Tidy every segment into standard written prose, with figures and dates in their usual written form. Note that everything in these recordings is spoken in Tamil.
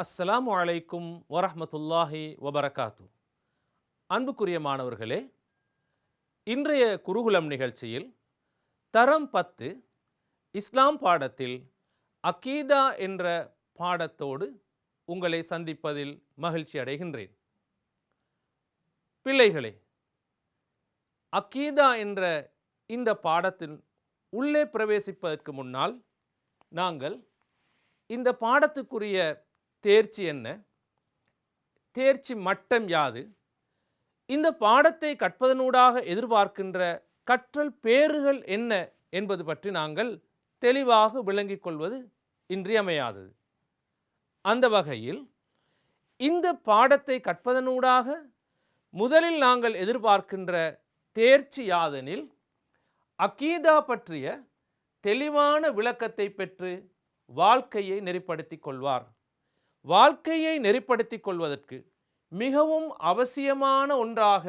அஸ்ஸலாமு அலைக்கும் வரஹ்மத்துல்லாஹி வபரகாத்து. அன்புக்குரிய மாணவர்களே, இன்றைய குருகுலம் நிகழ்ச்சியில் தரம் 10 இஸ்லாம் பாடத்தில் அகீதா என்ற பாடத்தோடு உங்களை சந்திப்பதில் மகிழ்ச்சி அடைகின்றேன். பிள்ளைகளே, அகீதா என்ற இந்த பாடத்தின் உள்ளே பிரவேசிப்பதற்கு முன்னால் நாங்கள் இந்த பாடத்துக்குரிய தேர்ச்சி என்ன, தேர்ச்சி மட்டம் யாது, இந்த பாடத்தை கற்பதனூடாக எதிர்பார்க்கின்ற கற்றல் பேறுகள் என்ன என்பது பற்றி நாங்கள் தெளிவாக விளங்கிக் கொள்வது இன்றியமையாதது. அந்த வகையில் இந்த பாடத்தை கற்பதனூடாக முதலில் நாங்கள் எதிர்பார்க்கின்ற தேர்ச்சி யாதெனில், அகீதா பற்றிய தெளிவான விளக்கத்தை பெற்று வாழ்க்கையை நெறிப்படுத்திக் கொள்வார். வாழ்க்கையை நெறிப்படுத்திக் கொள்வதற்கு மிகவும் அவசியமான ஒன்றாக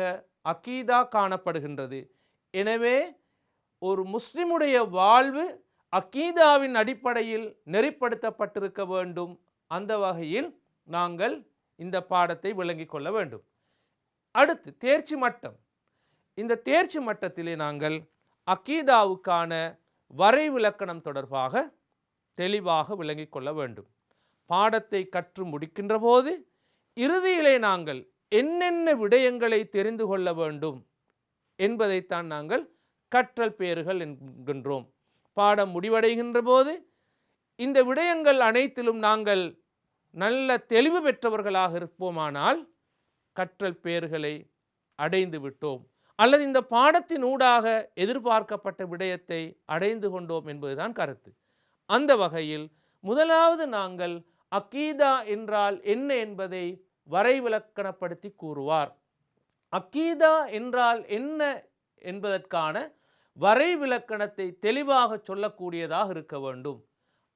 அகீதா காணப்படுகின்றது. எனவே ஒரு முஸ்லிமுடைய வாழ்வு அகீதாவின் அடிப்படையில் நெறிப்படுத்தப்பட்டிருக்க வேண்டும். அந்த வகையில் நாங்கள் இந்த பாடத்தை விளங்கிக் கொள்ள வேண்டும். அடுத்து தேர்ச்சி மட்டம். இந்த தேர்ச்சி மட்டத்திலே நாங்கள் அகீதாவுக்கான வரைவிலக்கணம் தொடர்பாக தெளிவாக விளங்கிக் கொள்ள வேண்டும். பாடத்தை கற்று முடிக்கின்ற போது இறுதியிலே நாங்கள் என்னென்ன விடயங்களை தெரிந்து கொள்ள வேண்டும் என்பதைத்தான் நாங்கள் கற்றல் பேறுகள் என்கின்றோம். பாடம் முடிவடைகின்ற போது இந்த விடயங்கள் அனைத்திலும் நாங்கள் நல்ல தெளிவு பெற்றவர்களாக இருப்போமானால் கற்றல் பேறுகளை அடைந்து விட்டோம், அல்லது இந்த பாடத்தின் ஊடாக எதிர்பார்க்கப்பட்ட விடயத்தை அடைந்து கொண்டோம் என்பதுதான் கருத்து. அந்த வகையில் முதலாவது நாங்கள் அகீதா என்றால் என்ன என்பதை வரைவிலக்கணப்படுத்தி கூறுவார். அகீதா என்றால் என்ன என்பதற்கான வரைவிலக்கணத்தை தெளிவாக சொல்லக்கூடியதாக இருக்க வேண்டும்.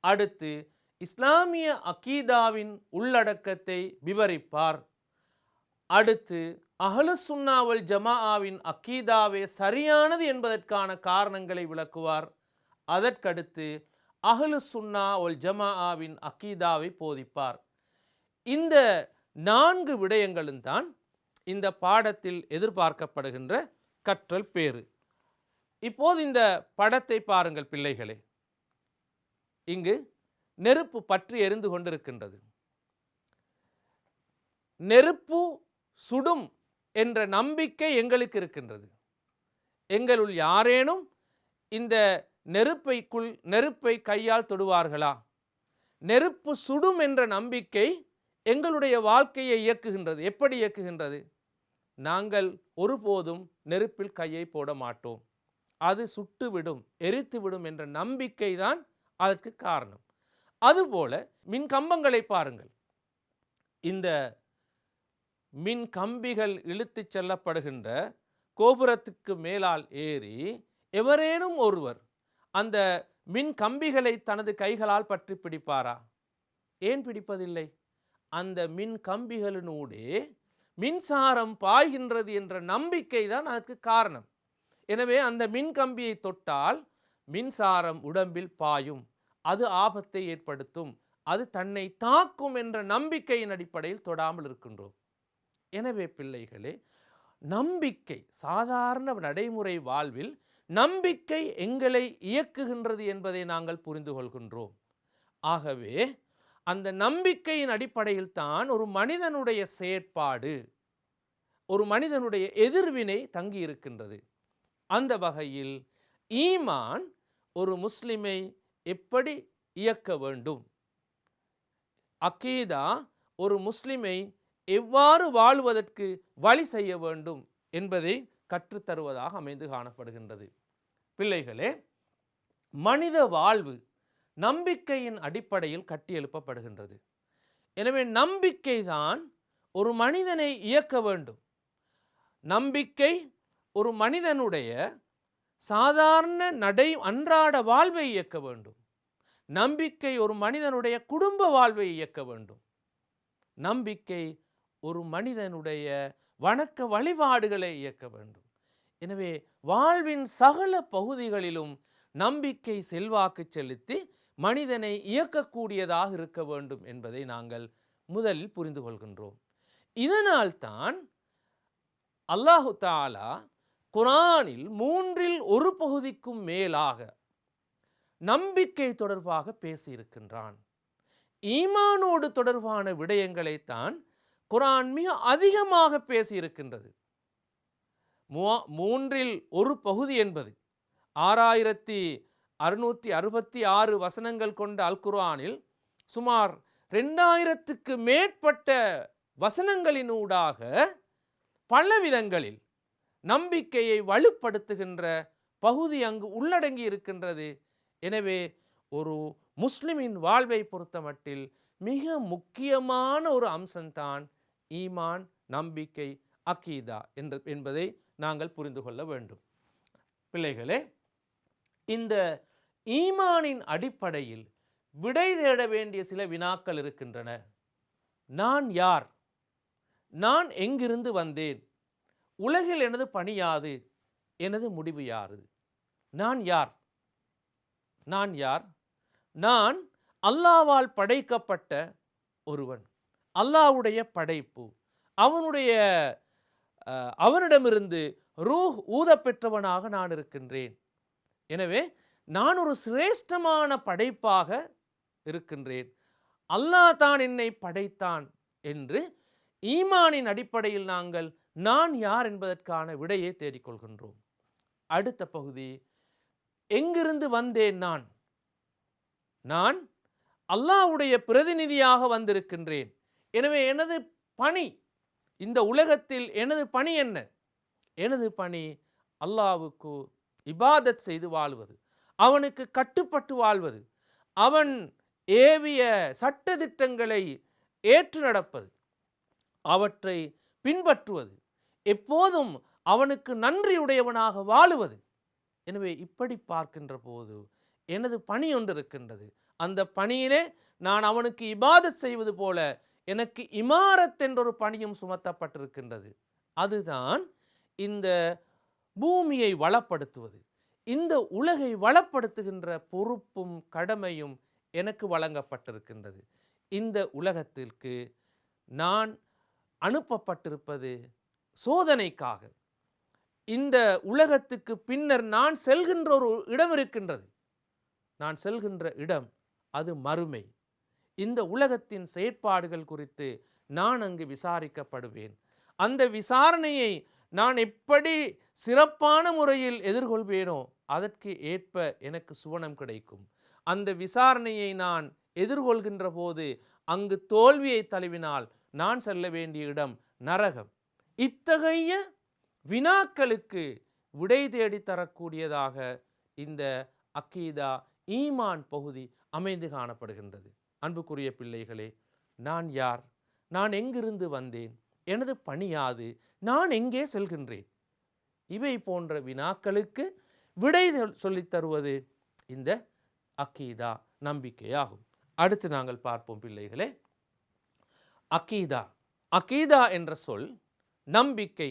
அடுத்து இஸ்லாமிய அகீதாவின் உள்ளடக்கத்தை விவரிப்பார். அடுத்து அஹ்லுஸ் சுன்னா வல் ஜமாஅவின் அகீதாவே சரியானது என்பதற்கான காரணங்களை விளக்குவார். அதற்கடுத்து அஹ்லுஸ் சுன்னா வல் ஜமாஅவின் அகீதாவை போதிப்பார். இந்த 4 விடயங்களும் தான் இந்த பாடத்தில் எதிர்பார்க்கப்படுகின்ற கற்றல் பேறு. இப்போது இந்த படத்தை பாருங்கள் பிள்ளைகளே. இங்கு நெருப்பு பற்றி எரிந்து கொண்டிருக்கின்றது. நெருப்பு சுடும் என்ற நம்பிக்கை எங்களுக்கு இருக்கின்றது. எங்களுள் யாரேனும் இந்த நெருப்பை கையால் தொடுவார்களா? நெருப்பு சுடும் என்ற நம்பிக்கை எங்களுடைய வாழ்க்கையை இயக்குகின்றது. எப்படி இயக்குகின்றது? நாங்கள் ஒருபோதும் நெருப்பில் கையை போட மாட்டோம், அது சுட்டுவிடும், எரித்துவிடும் என்ற நம்பிக்கை தான் அதற்கு காரணம். அதுபோல மின் கம்பங்களை பாருங்கள். இந்த மின் கம்பிகள் இழுத்து செல்லப்படுகின்ற கோபுரத்துக்கு மேலால் ஏறி எவரேனும் ஒருவர் அந்த மின் கம்பிகளை தனது கைகளால் பற்றி பிடிப்பாரா? ஏன் பிடிப்பதில்லை? அந்த மின் கம்பிகளினூடே மின்சாரம் பாய்கின்றது என்ற நம்பிக்கை தான் அதற்கு காரணம். எனவே அந்த மின் கம்பியை தொட்டால் மின்சாரம் உடம்பில் பாயும், அது ஆபத்தை ஏற்படுத்தும், அது தன்னை தாக்கும் என்ற நம்பிக்கையின் அடிப்படையில் தொடாமல் இருக்கின்றோம். எனவே பிள்ளைகளே, நம்பிக்கை சாதாரண நடைமுறை வாழ்வில் நம்பிக்கை எங்களை இயக்குகின்றது என்பதை நாங்கள் புரிந்து கொள்கின்றோம். ஆகவே அந்த நம்பிக்கையின் அடிப்படையில் தான் ஒரு மனிதனுடைய செயற்பாடு, ஒரு மனிதனுடைய எதிர்வினை தங்கி இருக்கின்றது. அந்த வகையில் ஈமான் ஒரு முஸ்லிமை எப்படி இயக்க வேண்டும், அகீதா ஒரு முஸ்லிமை எவ்வாறு வாழ்வதற்கு வழி செய்ய வேண்டும் என்பதை கற்றுத்தருவதாக அமைந்து காணப்படுகின்றது. பிள்ளைகளே, மனித வாழ்வு நம்பிக்கையின் அடிப்படையில் கட்டியெழுப்பப்படுகின்றது. எனவே நம்பிக்கை தான் ஒரு மனிதனை இயக்க வேண்டும். நம்பிக்கை ஒரு மனிதனுடைய சாதாரண அன்றாட வாழ்வை இயக்க வேண்டும். நம்பிக்கை ஒரு மனிதனுடைய குடும்ப வாழ்வை இயக்க வேண்டும். நம்பிக்கை ஒரு மனிதனுடைய வணக்க வழிபாடுகளை இயக்க வேண்டும். எனவே வாழ்வின் சகல பகுதிகளிலும் நம்பிக்கை செல்வாக்கு செலுத்தி மனிதனை இயக்கக்கூடியதாக இருக்க வேண்டும் என்பதை நாங்கள் முதலில் புரிந்து கொள்கின்றோம். இதனால் தான் அல்லாஹு தஆலா குர்ஆனில் 1/3 பகுதிக்கும் மேலாக நம்பிக்கை தொடர்பாக பேசியிருக்கின்றான். ஈமானோடு தொடர்பான விடயங்களைத்தான் குர்ஆன் மிக அதிகமாக பேசியிருக்கின்றது. 1/3 பகுதி என்பது 6666 வசனங்கள் கொண்ட அல் குர்ஆனில் சுமார் 2000க்கு மேற்பட்ட வசனங்களினூடாக பல விதங்களில் நம்பிக்கையை வலுப்படுத்துகின்ற பகுதி அங்கு உள்ளடங்கி இருக்கின்றது. எனவே ஒரு முஸ்லிமின் வாழ்வை பொறுத்தமட்டில் மிக முக்கியமான ஒரு அம்சம்தான் ஈமான், நம்பிக்கை, அகீதா என்பதை நாங்கள் புரிந்து கொள்ள வேண்டும். பிள்ளைகளே, இந்த ஈமானின் அடிப்படையில் விடை தேட வேண்டிய சில வினாக்கள் இருக்கின்றன. நான் யார்? நான் எங்கிருந்து வந்தேன்? உலகில் எனது பணி யாது? எனது முடிவு யாது? நான் யார்? நான் யார்? நான் அல்லாஹ்வால் படைக்கப்பட்ட ஒருவன், அல்லாஹ்வுடைய படைப்பு, அவனிடமிருந்து ரூஹ் ஊதப்பெற்றவனாக நான் இருக்கின்றேன். எனவே நான் ஒரு சிரேஷ்டமான படைப்பாக இருக்கின்றேன். அல்லாஹ் தான் என்னை படைத்தான் என்று ஈமானின் அடிப்படையில் நாங்கள் நான் யார் என்பதற்கான விடையை தேடிக்கொள்கின்றோம். அடுத்த பகுதி, எங்கிருந்து வந்தேன்? நான் அல்லாஹ்வுடைய பிரதிநிதியாக வந்திருக்கின்றேன். எனவே எனது பணி இந்த உலகத்தில், எனது பணி என்ன? எனது பணி அல்லாஹ்வுக்கு இபாதத் செய்து வாழ்வது, அவனுக்கு கட்டுப்பட்டு வாழ்வது, அவன் ஏவிய சட்டதிட்டங்களை ஏற்று நடப்பது, அவற்றை பின்பற்றுவது, எப்போதும் அவனுக்கு நன்றியுடையவனாக வாழுவது. எனவே இப்படி பார்க்கின்ற போது எனது பணி ஒன்று இருக்கின்றது. அந்த பணியிலே நான் அவனுக்கு இபாதத் செய்வது போல எனக்கு இமாரத் என்றொரு பணியும் சுமத்தப்பட்டிருக்கின்றது. அதுதான் இந்த பூமியை வளப்படுத்துவது. இந்த உலகை வளப்படுத்துகின்ற பொறுப்பும் கடமையும் எனக்கு வழங்கப்பட்டிருக்கின்றது. இந்த உலகத்திற்கு நான் அனுப்பப்பட்டிருப்பது சோதனைக்காக. இந்த உலகத்துக்கு பின்னர் நான் செல்கின்ற ஒரு இடம் இருக்கின்றது. நான் செல்கின்ற இடம் அது மறுமை. இந்த உலகத்தின் செயற்பாடுகள் குறித்து நான் அங்கு விசாரிக்கப்படுவேன். அந்த விசாரணையை நான் எப்படி சிறப்பான முறையில் எதிர்கொள்வேனோ அதற்கு ஏற்ப எனக்கு சுவனம் கிடைக்கும். அந்த விசாரணையை நான் எதிர்கொள்கின்ற போது அங்கு தோல்வியை தழுவினால் நான் செல்ல வேண்டிய இடம் நரகம். இத்தகைய வினாக்களுக்கு விடை தேடி தரக்கூடியதாக இந்த அக்கீதா, ஈமான் பகுதி அமைந்து காணப்படுகின்றது. அன்புக்குரிய பிள்ளைகளே, நான் யார்? நான் எங்கிருந்து வந்தேன்? எனது பணி யாது? நான் எங்கே செல்கின்றேன்? இவை போன்ற வினாக்களுக்கு விடை சொல்லித் தருவது இந்த அக்கீதா, நம்பிக்கையாகும். அடுத்து நாங்கள் பார்ப்போம் பிள்ளைகளே, அக்கீதா. அக்கீதா என்ற சொல் நம்பிக்கை,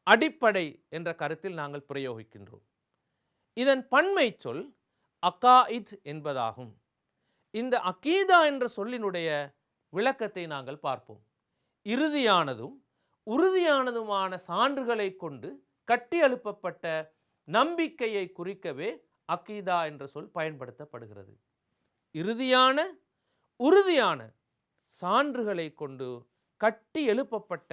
அடிப்படை என்ற கருத்தில் நாங்கள் பிரயோகிக்கின்றோம். இதன் பன்மை சொல் அகாயித் என்பதாகும். இந்த அக்கீதா என்ற சொல்லினுடைய விளக்கத்தை நாங்கள் பார்ப்போம். இறுதியானதும் உறுதியானதுமான சான்றுகளை கொண்டு கட்டி எழுப்பப்பட்ட நம்பிக்கையை குறிக்கவே அக்கீதா என்ற சொல் பயன்படுத்தப்படுகிறது. இறுதியான உறுதியான சான்றுகளை கொண்டு கட்டி எழுப்பப்பட்ட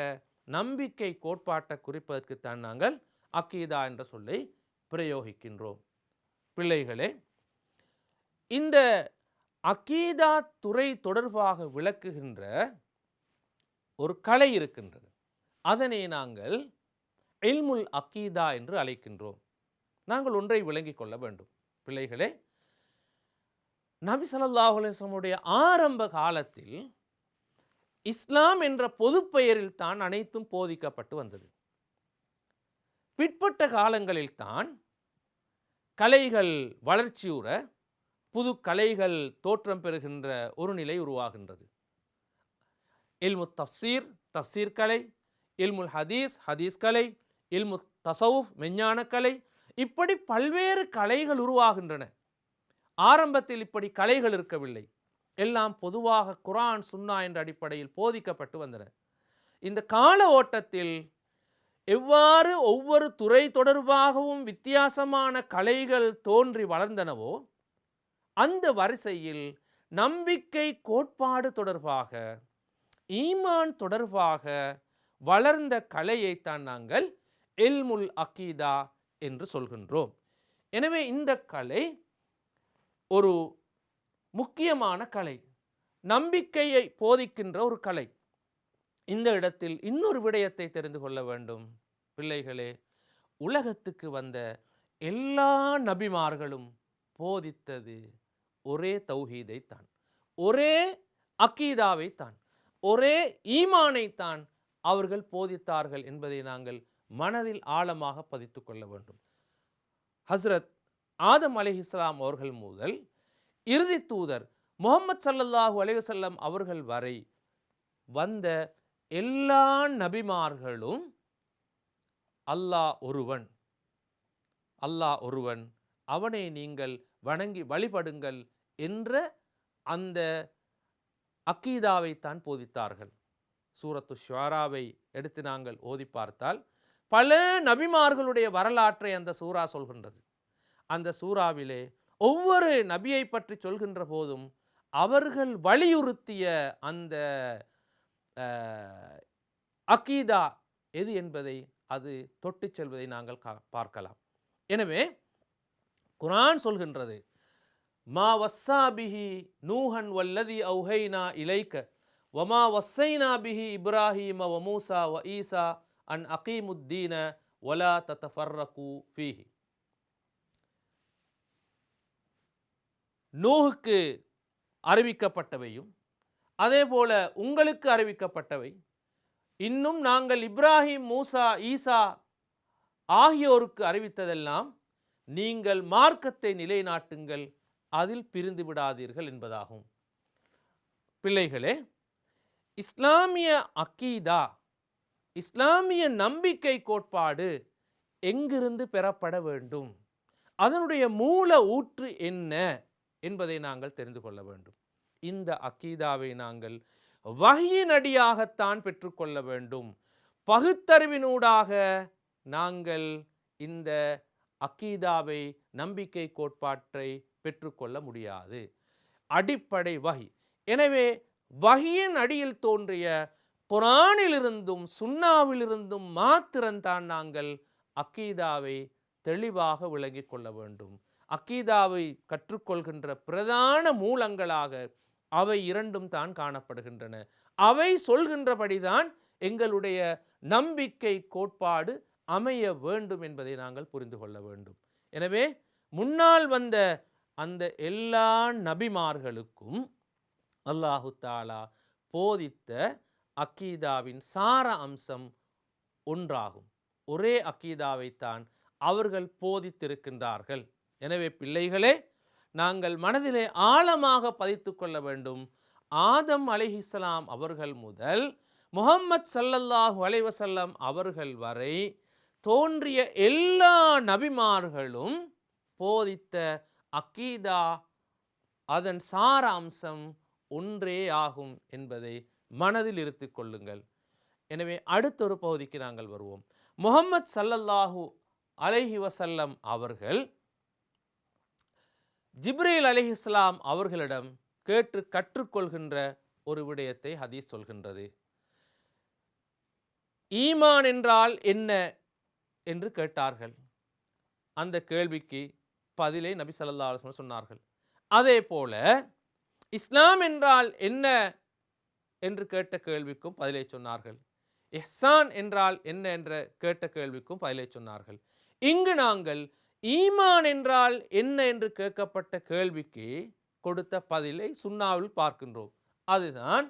நம்பிக்கை கோட்பாட்டை குறிப்பதற்குத்தான் நாங்கள் அக்கீதா என்ற சொல்லை பிரயோகிக்கின்றோம். பிள்ளைகளே, இந்த அக்கீதா துறை தொடர்பாக விளக்குகின்ற ஒரு கலை இருக்கின்றது. அதனை நாங்கள் இல்முல் அக்கீதா என்று அழைக்கின்றோம். நாங்கள் ஒன்றை விளங்கிக் கொள்ள வேண்டும் பிள்ளைகளே. நபி ஸல்லல்லாஹு அலைஹி வஸல்லம் ஆரம்ப காலத்தில் இஸ்லாம் என்ற பொது பெயரில் தான் அனைத்தும் போதிக்கப்பட்டு வந்தது. பிற்பட்ட காலங்களில் தான் கலைகள் வளர்ச்சியுற புது கலைகள் தோற்றம் பெறுகின்ற ஒரு நிலை உருவாகின்றது. இல்மு தஃப்சீர், தஃப்சீர் கலை, இல்முல் ஹதீஸ், ஹதீஸ் கலை, இல்மு தஸவுஃப், மெஞ்ஞான கலை, இப்படி பல்வேறு கலைகள் உருவாகின்றன. ஆரம்பத்தில் இப்படி கலைகள் இருக்கவில்லை. எல்லாம் பொதுவாக குர்ஆன் சுன்னா என்ற அடிப்படையில் போதிக்கப்பட்டு வந்தன. இந்த கால ஓட்டத்தில் எவ்வாறு ஒவ்வொரு துறை தொடர்பாகவும் வித்தியாசமான கலைகள் தோன்றி வளர்ந்தனவோ, அந்த வரிசையில் நம்பிக்கை கோட்பாடு தொடர்பாக, ஈமான் தொடர்பாக வளர்ந்த கலையைத்தான் நாங்கள் இல்முல் அகீதா என்று சொல்கின்றோம். எனவே இந்த கலை ஒரு முக்கியமான கலை, நம்பிக்கையை போதிக்கின்ற ஒரு கலை. இந்த இடத்தில் இன்னொரு விடயத்தை தெரிந்து கொள்ள வேண்டும் பிள்ளைகளே. உலகத்துக்கு வந்த எல்லா நபிமார்களும் போதித்தது ஒரே தௌஹீதை தான், ஒரே அகீதாவை தான், ஒரே ஈமானை தான் அவர்கள் போதித்தார்கள் என்பதை நாங்கள் மனதில் ஆழமாக பதித்து கொள்ள வேண்டும். ஹஸ்ரத் ஆதம் அலைஹிஸ்ஸலாம் அவர்கள் முதல் இறுதி தூதர் முஹம்மது ஸல்லல்லாஹு அலைஹி வஸல்லம் அவர்கள் வரை வந்த எல்லா நபிமார்களும் அல்லாஹ் ஒருவன், அல்லாஹ் ஒருவன், அவனை நீங்கள் வணங்கி வழிபடுங்கள் என்ற அந்த அக்கீதாவை தான் போதித்தார்கள். சூரத்து ஷுஆராவை எடுத்து நாங்கள் ஓதி பார்த்தால் பல நபிமார்களுடைய வரலாற்றை அந்த சூரா சொல்கின்றது. அந்த சூறாவிலே ஒவ்வொரு நபியை பற்றி சொல்கின்ற போதும் அவர்கள் வலியுறுத்திய அந்த அகீதா எது என்பதை அது தொட்டு செல்வதை நாங்கள் பார்க்கலாம். எனவே குர்ஆன் சொல்கின்றது, மா வஸ்ஸா பிஹி நூஹன் வல்லதி அவ்ஹைனா இலைக்க வமா வஸ்ஸைனா பிஹி இப்ராஹீம வ மூசா வ ஈசா அன் அகீமுத்தீன வலா ததஃபர்ரகு ஃபீஹி. நூஹுக்கு அறிவிக்கப்பட்டவையும் அதே போல உங்களுக்கு அறிவிக்கப்பட்டவை, இன்னும் நாங்கள் இப்ராஹிம், மூசா, ஈசா ஆகியோருக்கு அறிவித்ததெல்லாம் நீங்கள் மார்க்கத்தை நிலைநாட்டுங்கள், அதில் பிரிந்து விடாதீர்கள் என்பதாகும். பிள்ளைகளே, இஸ்லாமிய அக்கீதா, இஸ்லாமிய நம்பிக்கை கோட்பாடு எங்கிருந்து பெறப்பட வேண்டும், அதனுடைய மூல ஊற்று என்ன என்பதை நாங்கள் தெரிந்து கொள்ள வேண்டும். இந்த அக்கீதாவை நாங்கள் வஹ்யின் அடியாகத்தான் பெற்றுக்கொள்ள வேண்டும். பகுத்தறிவினூடாக நாங்கள் இந்த அக்கீதாவை, நம்பிக்கை கோட்பாட்டை பெற்றுக்கொள்ள முடியாது. அடிப்படை வஹி. எனவே வஹ்யின் அடியில் தோன்றிய குர்ஆனிலிருந்தும் சுன்னாவிலிருந்தும் மாத்திரம்தான் நாங்கள் அக்கீதாவை தெளிவாக விளங்கிக் கொள்ள வேண்டும். அக்கீதாவை கற்றுக்கொள்கின்ற பிரதான மூலங்களாக அவை இரண்டும் தான் காணப்படுகின்றன. அவை சொல்கின்றபடிதான் எங்களுடைய நம்பிக்கை கோட்பாடு அமைய வேண்டும் என்பதை நாங்கள் புரிந்து கொள்ள வேண்டும். எனவே முன்னால் வந்த அந்த எல்லா நபிமார்களுக்கும் அல்லாஹு தஆலா போதித்த அக்கீதாவின் சார அம்சம் ஒன்றாகும். ஒரே அக்கீதாவைத்தான் அவர்கள் போதித்திருக்கின்றார்கள். எனவே பிள்ளைகளே, நாங்கள் மனதிலே ஆழமாக பதித்து கொள்ள வேண்டும். ஆதம் அலைஹிஸ்ஸலாம் அவர்கள் முதல் முஹம்மது ஸல்லல்லாஹு அலைஹி வஸல்லம் அவர்கள் வரை தோன்றிய எல்லா நபிமார்களும் போதித்த அக்கீதா, அதன் சார அம்சம் ஒன்றே ஆகும் என்பதை மனதில் இருத்திக் கொள்ளுங்கள். எனவே அடுத்தொரு பகுதிக்கு நாங்கள் வருவோம். முஹம்மது ஸல்லல்லாஹு அலைஹி வஸல்லம் அவர்கள் ஜிப்ரீல் அலைஹிஸ்ஸலாம் அவர்களிடம் கேட்டு கற்றுக்கொள்கின்ற ஒரு விடயத்தை ஹதீஸ் சொல்கின்றது. ஈமான் என்றால் என்ன என்று கேட்டார்கள். அந்த கேள்விக்கு பதிலை நபி ஸல்லல்லாஹு அலைஹி வஸல்லம் சொன்னார்கள். அதே போல இஸ்லாம் என்றால் என்ன என்று கேட்ட கேள்விக்கும் பதிலை சொன்னார்கள். இஹ்சான் என்றால் என்ன என்ற கேட்ட கேள்விக்கும் பதிலை சொன்னார்கள். இங்கு நாங்கள் ஈமான் என்றால் என்ன என்று கேட்கப்பட்ட கேள்விக்கு கொடுத்த பதிலை சுன்னாவில் பார்க்கின்றோம். அதுதான்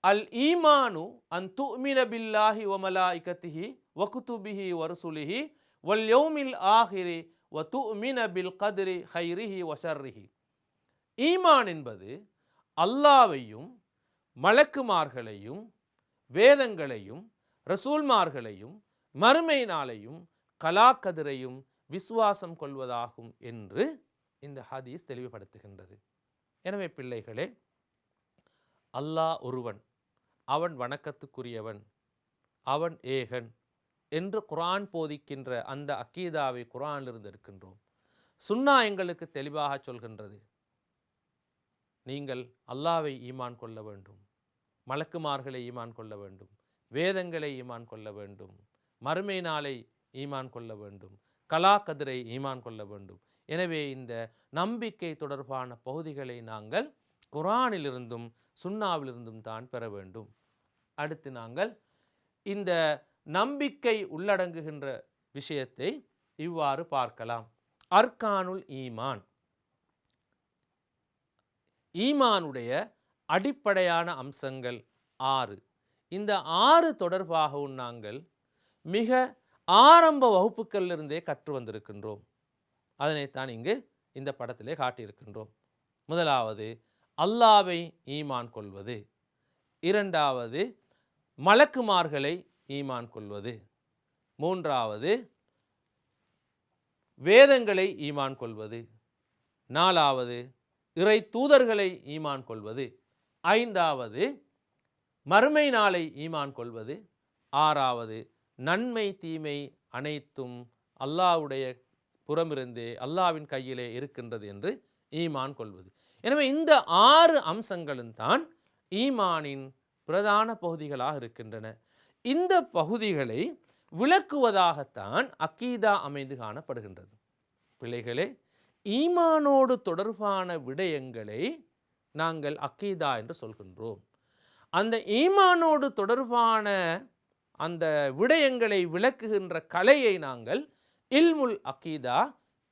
அல் ஈமானு அன் துமின பில்லாஹி வ மலாயிகத்திஹி வ குதுபிஹி வ ருசுலிஹி வல் யௌமில் ஆஹிரி வ துமின பில் கத்ரி ஹைரிஹி வ ஷர்ரிஹி. ஈமான் என்பது அல்லாஹ்வையும் மலக்குமார்களையும் வேதங்களையும் ரசூல்மார்களையும் மறுமை நாளையும் கலாக்கதிரையும் விசுவாசம் கொள்வதாகும் என்று இந்த ஹதீஸ் தெளிவுபடுத்துகின்றது. எனவே பிள்ளைகளே, அல்லாஹ் ஒருவன், அவன் வணக்கத்துக்குரியவன், அவன் ஏகன் என்று குர்ஆன் போதிக்கின்ற அந்த அக்கீதாவை குர்ஆனிலிருந்து இருக்கின்றோம். சுன்னா எங்களுக்கு தெளிவாக சொல்கின்றது, நீங்கள் அல்லாஹ்வை ஈமான் கொள்ள வேண்டும், மலக்குமார்களை ஈமான் கொள்ள வேண்டும், வேதங்களை ஈமான் கொள்ள வேண்டும், மறுமை நாளை ஈமான் கொள்ள வேண்டும், கலா கதிரை ஈமான் கொள்ள வேண்டும். எனவே இந்த நம்பிக்கை தொடர்பான பகுதிகளை நாங்கள் குர்ஆனிலிருந்தும் சுன்னாவிலிருந்தும் தான் பெற வேண்டும். அடுத்து நாங்கள் இந்த நம்பிக்கை உள்ளடங்குகின்ற விஷயத்தை இவ்வாறு பார்க்கலாம். அர்கானுல் ஈமான், ஈமானுடைய அடிப்படையான அம்சங்கள் 6. இந்த 6 தொடர்பாகவும் நாங்கள் மிக ஆரம்ப வகுப்புகளிலிருந்தே கற்று வந்திருக்கின்றோம். அதனைத்தான் இங்கு இந்த படத்திலே காட்டியிருக்கின்றோம். முதலாவது அல்லாஹ்வை ஈமான் கொள்வது, இரண்டாவது மலக்குமார்களை ஈமான் கொள்வது, மூன்றாவது வேதங்களை ஈமான் கொள்வது, நாலாவது இறை தூதர்களை ஈமான் கொள்வது, ஐந்தாவது மறுமை நாளை ஈமான் கொள்வது, ஆறாவது நன்மை தீமை அனைத்தும் அல்லாஹ்வுடைய புறமிருந்தே அல்லாஹ்வின் கையிலே இருக்கின்றது என்று ஈமான் கொள்வது. எனவே இந்த 6 அம்சங்களும் தான் ஈமானின் பிரதான பகுதிகளாக இருக்கின்றன. இந்த பகுதிகளை விளக்குவதாகத்தான் அக்கீதா அமைந்து காணப்படுகின்றது. பிள்ளைகளே, ஈமானோடு தொடர்பான விடயங்களை நாங்கள் அக்கீதா என்று சொல்கின்றோம். அந்த ஈமானோடு தொடர்பான அந்த விடயங்களை விளக்குகின்ற கலையை நாங்கள் இல்முல் அக்கீதா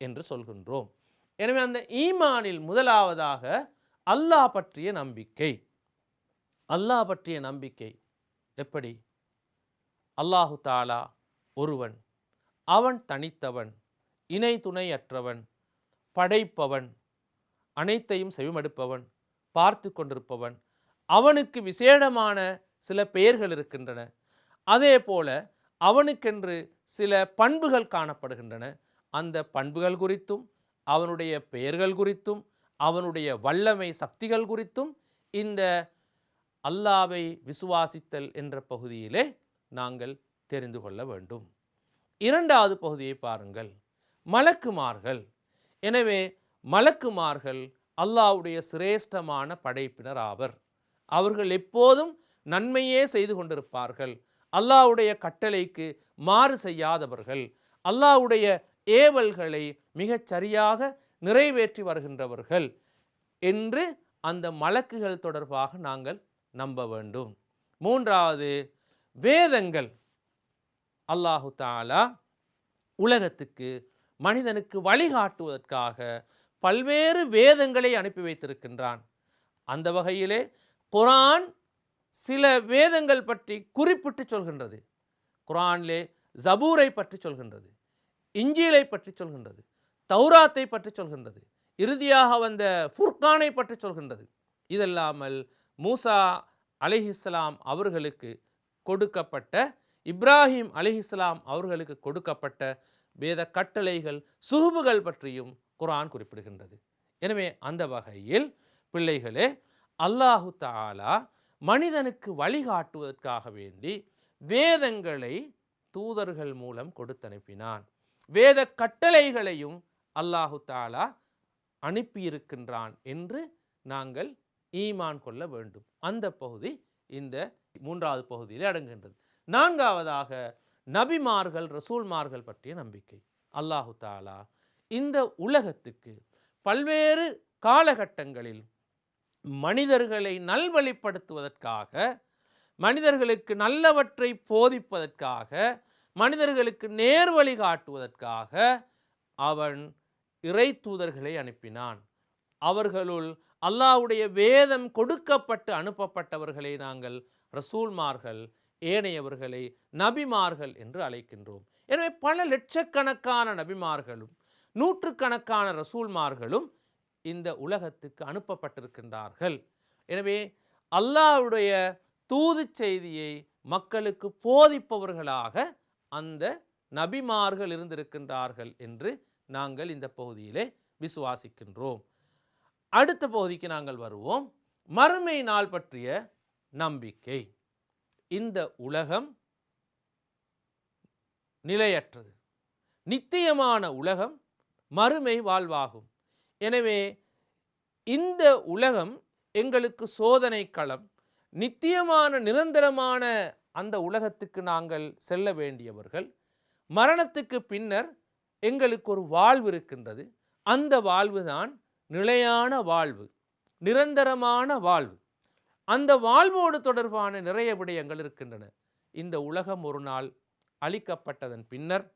என்று சொல்கின்றோம். எனவே அந்த ஈமானில் முதலாவதாக அல்லாஹ் பற்றிய நம்பிக்கை. அல்லாஹ் பற்றிய நம்பிக்கை எப்படி? அல்லாஹு தாலா ஒருவன், அவன் தனித்தவன், இணை துணையற்றவன், படைப்பவன், அனைத்தையும் செவிமடுப்பவன், பார்த்து கொண்டிருப்பவன், அவனுக்கு விசேடமான சில பெயர்கள் இருக்கின்றன. அதே போல அவனுக்கென்று சில பண்புகள் காணப்படுகின்றன. அந்த பண்புகள் குறித்தும் அவனுடைய பெயர்கள் குறித்தும் அவனுடைய வல்லமை சக்திகள் குறித்தும் இந்த அல்லாஹ்வை விசுவாசித்தல் என்ற பகுதியிலே நாங்கள் தெரிந்து கொள்ள வேண்டும். இரண்டாவது பகுதியை பாருங்கள், மலக்குமார்கள். எனவே மலக்குமார்கள் அல்லாஹ்வுடைய சிரேஷ்டமான படைப்பினர் ஆவர். அவர்கள் எப்போதும் நன்மையே செய்து கொண்டிருப்பார்கள். அல்லாஹ்வுடைய கட்டளைக்கு மாறு செய்யாதவர்கள், அல்லாஹ்வுடைய ஏவல்களை மிகச் சரியாக நிறைவேற்றி வருகின்றவர்கள் என்று அந்த மலக்குகள் தொடர்பாக நாங்கள் நம்ப வேண்டும். மூன்றாவது வேதங்கள். அல்லாஹு தஆலா உலகத்துக்கு மனிதனுக்கு வழிகாட்டுவதற்காக பல்வேறு வேதங்களை அனுப்பி வைத்திருக்கின்றான். அந்த வகையிலே குர்ஆன் சில வேதங்கள் பற்றி குறிப்பிட்டு சொல்கின்றது. குர்ஆனிலே ஜபூரை பற்றி சொல்கின்றது, இஞ்சிலை பற்றி சொல்கின்றது, தௌராத்தை பற்றி சொல்கின்றது, இறுதியாக வந்த ஃபுர்கானை பற்றி சொல்கின்றது. இதல்லாமல் மூசா அலைஹிஸ்ஸலாம் அவர்களுக்கு கொடுக்கப்பட்ட, இப்ராஹிம் அலைஹிஸ்ஸலாம் அவர்களுக்கு கொடுக்கப்பட்ட வேத கட்டளைகள் சுஹுபுகள் பற்றியும் குர்ஆன் குறிப்பிடுகின்றது. எனவே அந்த வகையில் பிள்ளைகளே, அல்லாஹு தஆலா மனிதனுக்கு வழிகாட்டுவதற்காக வேண்டி வேதங்களை தூதர்கள் மூலம் கொடுத்தனுப்பினான். வேத கட்டளைகளையும் அல்லாஹு தஆலா அனுப்பியிருக்கின்றான் என்று நாங்கள் ஈமான் கொள்ள வேண்டும். அந்த பகுதி இந்த மூன்றாவது பகுதியில் அடங்குகின்றது. நான்காவதாக நபிமார்கள் ரசூல்மார்கள் பற்றிய நம்பிக்கை. அல்லாஹு தஆலா இந்த உலகத்துக்கு பல்வேறு காலகட்டங்களில் மனிதர்களை நல்வழிப்படுத்துவதற்காக, மனிதர்களுக்கு நல்லவற்றை போதிப்பதற்காக, மனிதர்களுக்கு நேர்வழி காட்டுவதற்காக அவன் இறை தூதர்களை அனுப்பினான். அவர்களுள் அல்லாஹ்வுடைய வேதம் கொடுக்கப்பட்டு அனுப்பப்பட்டவர்களை நாங்கள் ரசூல்மார்கள், ஏனையவர்களை நபிமார்கள் என்று அழைக்கின்றோம். எனவே பல லட்சக்கணக்கான நபிமார்களும் நூற்றுக்கணக்கான ரசூல்மார்களும் இந்த உலகத்துக்கு அனுப்பப்பட்டிருக்கின்றார்கள். எனவே அல்லாஹ்வுடைய தூது செய்தியை மக்களுக்கு போதிப்பவர்களாக அந்த நபிமார்கள் இருந்திருக்கின்றார்கள் என்று நாங்கள் இந்த பகுதியிலே விசுவாசிக்கின்றோம். அடுத்த பகுதிக்கு நாங்கள் வருவோம். மறுமை நாள் பற்றிய நம்பிக்கை. இந்த உலகம் நிலையற்றது, நித்தியமான உலகம் மறுமை வாழ்வாகும். எனவே இந்த உலகம் எங்களுக்கு சோதனை களம். நித்தியமான நிரந்தரமான அந்த உலகத்துக்கு நாங்கள் செல்ல வேண்டியவர்கள். மரணத்துக்கு பின்னர் எங்களுக்கு ஒரு வாழ்வு இருக்கின்றது. அந்த வாழ்வுதான் நிலையான வாழ்வு, நிரந்தரமான வாழ்வு. அந்த வாழ்வோடு தொடர்பான நிறைய விடயங்கள் இருக்கின்றன. இந்த உலகம் ஒரு நாள் அழிக்கப்பட்டதன் பின்னர்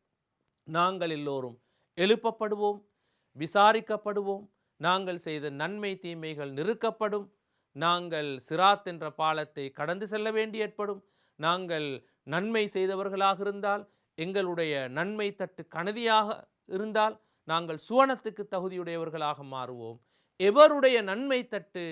நாங்கள் எல்லோரும் எழுப்பப்படுவோம், விசாரிக்கப்படுவோம். நாங்கள் செய்த நன்மை தீமைகள் நிறுக்கப்படும். நாங்கள் சிராத் என்ற பாலத்தை கடந்து செல்ல வேண்டி ஏற்படும். நாங்கள் நன்மை செய்தவர்களாக இருந்தால், எங்களுடைய நன்மை தட்டு கனதியாக இருந்தால் நாங்கள் சுவனத்துக்கு தகுதியுடையவர்களாக மாறுவோம். எவருடைய நன்மை தட்டு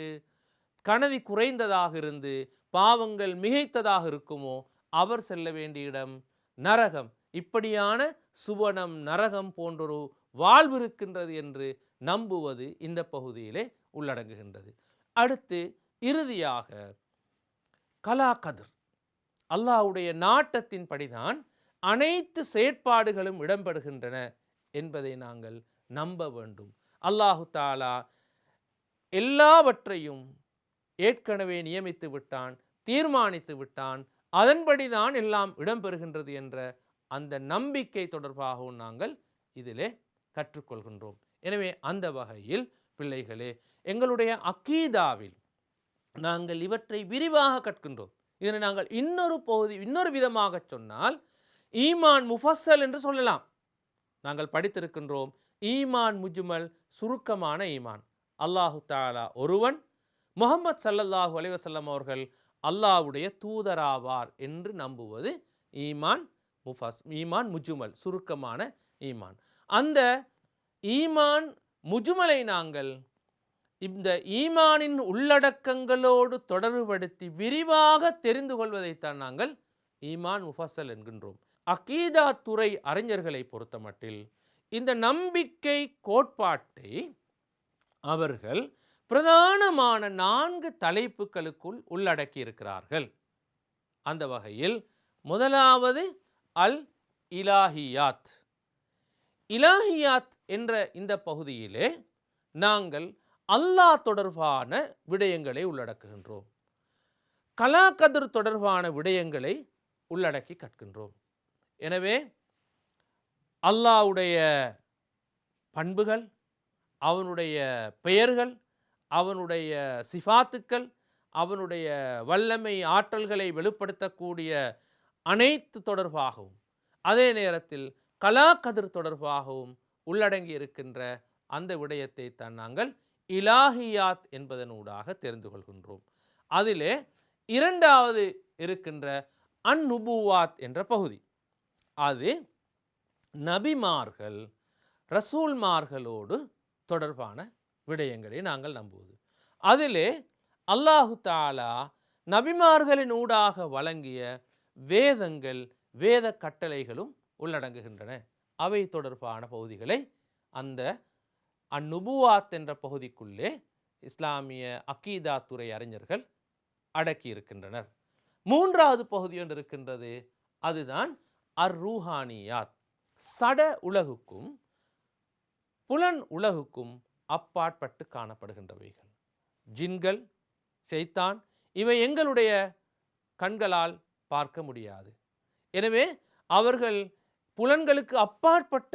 கனதி குறைந்ததாக இருந்து பாவங்கள் மிகைத்ததாக இருக்குமோ அவர் செல்ல வேண்டிய இடம் நரகம். இப்படியான சுவனம் நரகம் போன்றொரு வாழ்வு இருக்கின்றது என்று நம்புவது இந்த பகுதியிலே உள்ளடங்குகின்றது. அடுத்து இறுதியாக கலாகதிர், அல்லாஹ்வுடைய நாட்டத்தின் படிதான் அனைத்து செயற்பாடுகளும் இடம்பெறுகின்றன என்பதை நாங்கள் நம்ப வேண்டும். அல்லாஹு தாலா எல்லாவற்றையும் ஏற்கனவே நியமித்து விட்டான், தீர்மானித்து விட்டான். அதன்படிதான் எல்லாம் இடம்பெறுகின்றது என்ற அந்த நம்பிக்கை தொடர்பாகவும் நாங்கள் இதிலே கற்றுக்கொள்கின்றோம். எனவே அந்த வகையில் பிள்ளைகளே, எங்களுடைய அக்கீதாவில் நாங்கள் இவற்றை விரிவாக கற்கின்றோம். இதனை நாங்கள் இன்னொரு விதமாக சொன்னால் ஈமான் முஃபஸ்ஸல் என்று சொல்லலாம். நாங்கள் படித்திருக்கின்றோம் ஈமான் முஜ்மல், சுருக்கமான ஈமான். அல்லாஹு தாலா ஒருவன், முஹம்மது ஸல்லல்லாஹு அலைஹி வஸல்லம் அவர்கள் அல்லாஹ்வுடைய தூதராவார் என்று நம்புவது ஈமான் முஜ்மல், சுருக்கமான ஈமான். அந்த ஈமான் முஜ்மலை நாங்கள் இந்த ஈமானின் உள்ளடக்கங்களோடு தொடர்புபடுத்தி விரிவாக தெரிந்து கொள்வதைத்தான் நாங்கள் ஈமான் முஃபஸ்ஸல் என்கின்றோம். அகீதா துறை அறிஞர்களை பொறுத்தமட்டில் இந்த நம்பிக்கை கோட்பாட்டை அவர்கள் பிரதானமான 4 தலைப்புகளுக்குள் உள்ளடக்கி இருக்கிறார்கள். அந்த வகையில் முதலாவது அல் இலாஹியாத். இலாஹியாத் என்ற இந்த பகுதியிலே நாங்கள் அல்லாஹ் தொடர்பான விடயங்களை உள்ளடக்குகின்றோம். கலாகதிர் தொடர்பான விடயங்களை உள்ளடக்கி கற்கின்றோம். எனவே அல்லாஹ்வுடைய பண்புகள், அவனுடைய பெயர்கள், அவனுடைய சிஃபாத்துக்கள், அவனுடைய வல்லமை ஆற்றல்களை வெளிப்படுத்தக்கூடிய அனைத்து தொடர்பாகவும், அதே நேரத்தில் கலாகதிர் தொடர்பாகவும் உள்ளடங்கி இருக்கின்ற அந்த விடயத்தை தான் நாங்கள் இலாஹியாத் என்பதனூடாக தெரிந்து கொள்கின்றோம். அதிலே இரண்டாவது இருக்கின்ற அந்நுபுவாத் என்ற பகுதி, அது நபிமார்கள் ரசூல்மார்களோடு தொடர்பான விடயங்களை நாங்கள் நம்புவது. அதிலே அல்லாஹு தாலா நபிமார்களின் ஊடாக வழங்கிய வேதங்கள், வேத கட்டளைகளும் உள்ளடங்குகின்றன. அவை தொடர்பான பகுதிகளை அந்த அந்நுபுவாத் என்ற பகுதிக்குள்ளே இஸ்லாமிய அக்கீதா துறை அறிஞர்கள் அடக்கி இருக்கின்றனர். மூன்றாவது பகுதி ஒன்று இருக்கின்றது, அதுதான் அர் ரூஹானியாத். சட உலகுக்கும் புலன் உலகுக்கும் அப்பாற்பட்டு காணப்படுகின்றவைகள். ஜின்கள், ஷைத்தான், இவை எங்களுடைய கண்களால் பார்க்க முடியாது. எனவே அவர்கள் புலன்களுக்கு அப்பாற்பட்ட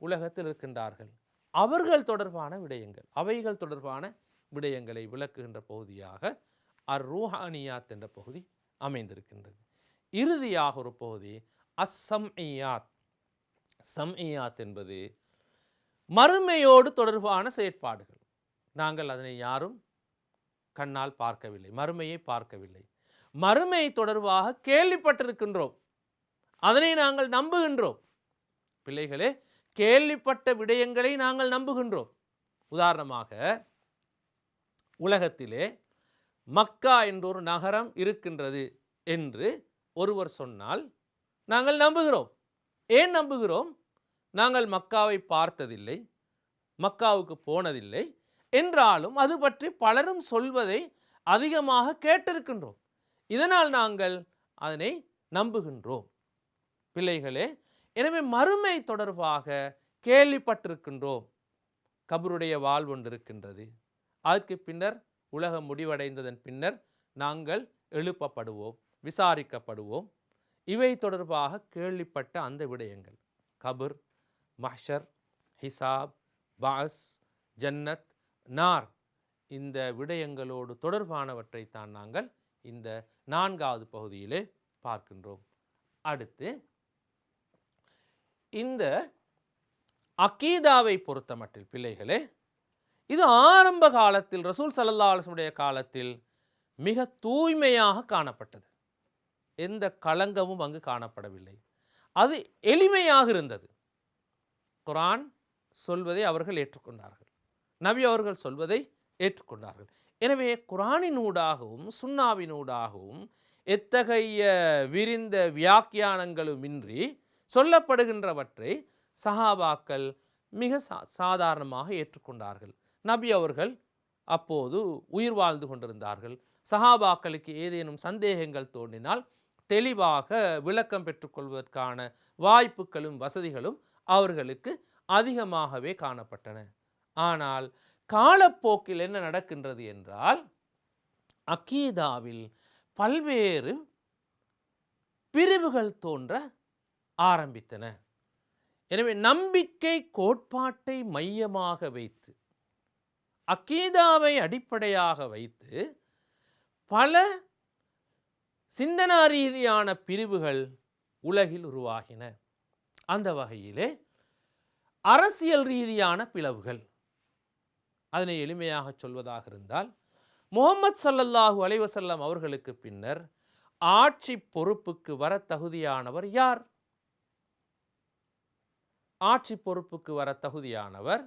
உலகத்தில் இருக்கின்றார்கள். அவர்கள் தொடர்பான விடயங்கள், அவைகள் தொடர்பான விடயங்களை விளக்குகின்ற பகுதியாக அர் ரூஹானியாத் என்ற பகுதி அமைந்திருக்கின்றது. இறுதியாக ஒரு பகுதி அஸ்ஸம்இயாத். சம்இயாத் என்பது மறுமையோடு தொடர்பான செயற்பாடுகள். நாங்கள் அதனை யாரும் கண்ணால் பார்க்கவில்லை, மறுமையை பார்க்கவில்லை. மறுமை தொடர்பாக கேள்விப்பட்டிருக்கின்றோம், அதனை நாங்கள் நம்புகின்றோம். பிள்ளைகளே, கேள்விப்பட்ட விடயங்களை நாங்கள் நம்புகின்றோம். உதாரணமாக, உலகத்திலே மக்கா என்றொரு நகரம் இருக்கின்றது என்று ஒருவர் சொன்னால் நாங்கள் நம்புகிறோம். ஏன் நம்புகிறோம்? நாங்கள் மக்காவை பார்த்ததில்லை, மக்காவுக்கு போனதில்லை. என்றாலும் அது பற்றி பலரும் சொல்வதை அதிகமாக கேட்டிருக்கின்றோம். இதனால் நாங்கள் அதனை நம்புகின்றோம். பிள்ளைகளே, எனவே மறுமை தொடர்பாக கேள்விப்பட்டிருக்கின்றோம். கபருடைய வாழ்வு ஒன்று இருக்கின்றது. அதற்கு பின்னர் உலகம் முடிவடைந்ததன் பின்னர் நாங்கள் எழுப்பப்படுவோம், விசாரிக்கப்படுவோம். இவை தொடர்பாக கேள்விப்பட்ட அந்த விடயங்கள், கபர், மஹ்ஷர், ஹிசாப், பாஸ், ஜன்னத், நார், இந்த விடயங்களோடு தொடர்பானவற்றை தான் நாங்கள் இந்த 4வது பகுதியிலே பார்க்கின்றோம். அடுத்து இந்த அகீதாவை பொறுத்தமட்டில் பிள்ளைகளே, இது ஆரம்ப காலத்தில் ரசூல் ஸல்லல்லாஹு அலைஹி வஸல்லம் உடைய காலத்தில் மிக தூய்மையாக காணப்பட்டது. எந்த களங்கமும் அங்கு காணப்படவில்லை. அது எளிமையாக இருந்தது. குர்ஆன் சொல்வதை அவர்கள் ஏற்றுக்கொண்டார்கள், நபி அவர்கள் சொல்வதை ஏற்றுக்கொண்டார்கள். எனவே குர்ஆனினூடாகவும் சுன்னாவினூடாகவும் எத்தகைய விரிந்த வியாக்கியானங்களுமின்றி சொல்லப்படுகின்றவற்றை சஹாபாக்கள் மிக சாதாரணமாக ஏற்றுக்கொண்டார்கள். நபி அவர்கள் அப்போது உயிர் வாழ்ந்து கொண்டிருந்தார்கள். சஹாபாக்களுக்கு ஏதேனும் சந்தேகங்கள் தோன்றினால் தெளிவாக விளக்கம் பெற்றுக்கொள்வதற்கான வாய்ப்புகளும் வசதிகளும் அவர்களுக்கு அதிகமாகவே காணப்பட்டன. ஆனால் காலப்போக்கில் என்ன நடக்கின்றது என்றால், அகீதாவில் பல்வேறு பிரிவுகள் தோன்ற ஆரம்பித்தன. எனவே நம்பிக்கை கோட்பாட்டை மையமாக வைத்து, அகீதாவை அடிப்படையாக வைத்து பல சிந்தனா ரீதியான பிரிவுகள் உலகில் உருவாகின. அந்த வகையிலே அரசியல் ரீதியான பிளவுகள், அதனை எளிமையாக சொல்வதாக இருந்தால், முஹம்மது ஸல்லல்லாஹு அலைஹி வஸல்லம் அவர்களுக்கு பின்னர் ஆட்சி பொறுப்புக்கு வர தகுதியானவர் யார்? ஆட்சி பொறுப்புக்கு வர தகுதியானவர்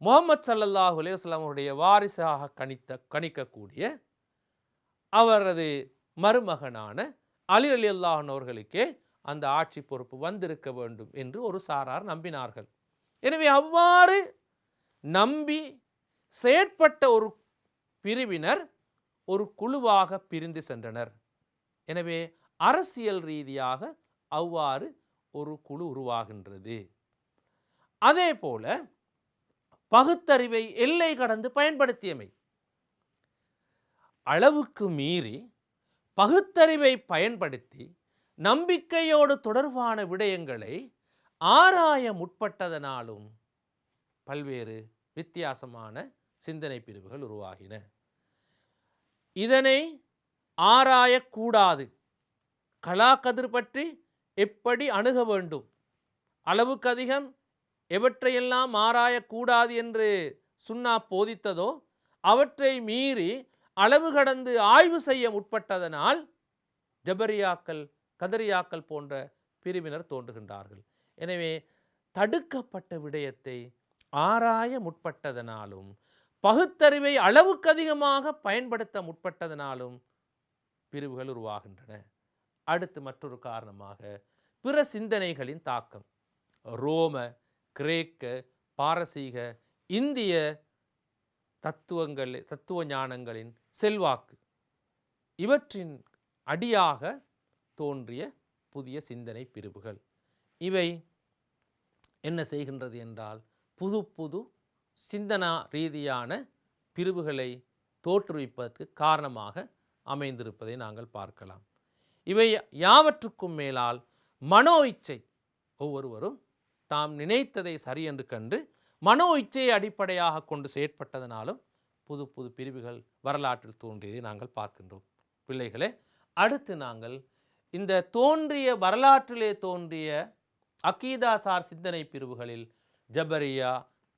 முஹம்மது ஸல்லல்லாஹு அலைஹி வஸல்லம் அவருடைய வாரிசாக கணிக்கக்கூடிய அவரது மருமகனான அலி ரலியல்லாஹு அன்ஹு அவர்களுக்கே அந்த ஆட்சி பொறுப்பு வந்திருக்க வேண்டும் என்று ஒரு சாரார் நம்பினார்கள். எனவே அவ்வாறு நம்பி செயற்பட்ட ஒரு பிரிவினர் ஒரு குழுவாக பிரிந்து சென்றனர். எனவே அரசியல் ரீதியாக அவ்வாறு ஒரு குழு உருவாகின்றது. அதே போல பகுத்தறிவை எல்லை கடந்து பயன்படுத்தியமை, அளவுக்கு மீறி பகுத்தறிவை பயன்படுத்தி நம்பிக்கையோடு தொடர்பான விடயங்களை ஆராய முற்பட்டதனாலும் பல்வேறு வித்தியாசமான சிந்தனை பிரிவுகள் உருவாகின. இதனை ஆராயக்கூடாது, கலாக்கதிர் பற்றி எப்படி அணுக வேண்டும், அளவுக்கு அதிகம் எவற்றையெல்லாம் ஆராயக்கூடாது என்று சுன்னா போதித்ததோ அவற்றை மீறி அளவு கடந்து ஆய்வு செய்ய முற்பட்டதனால் ஜபரியாக்கள், கதரியாக்கள் போன்ற பிரிவினர் தோன்றுகின்றார்கள். எனவே தடுக்கப்பட்ட விடயத்தை ஆராய முற்பட்டதனாலும் பகுத்தறிவை அளவுக்கு அதிகமாக பயன்படுத்த முற்பட்டதனாலும் பிரிவுகள் உருவாகின்றன. அடுத்து மற்றொரு காரணமாக பிற சிந்தனைகளின் தாக்கம், ரோம, கிரேக்க, பாரசீக, இந்திய தத்துவ ஞானங்களின் செல்வாக்கு, இவற்றின் அடியாக தோன்றிய புதிய சிந்தனை பிரிவுகள். இவை என்ன செய்கின்றது என்றால், புது புது சிந்தனா ரீதியான பிரிவுகளை தோற்றுவிப்பதற்கு காரணமாக அமைந்திருப்பதை நாங்கள் பார்க்கலாம். இவை யாவற்றுக்கும் மேலால் மனோ இச்சை, ஒவ்வொருவரும் தாம் நினைத்ததை சரி என்று கண்டு மனோ இச்சையை அடிப்படையாக கொண்டு செயற்பட்டதனாலும் புது புது பிரிவுகள் வரலாற்றில் தோன்றியதை நாங்கள் பார்க்கின்றோம். பிள்ளைகளே, அடுத்து நாங்கள் இந்த தோன்றிய வரலாற்றிலே தோன்றிய அகீதாசார் சிந்தனை பிரிவுகளில் ஜபரியா,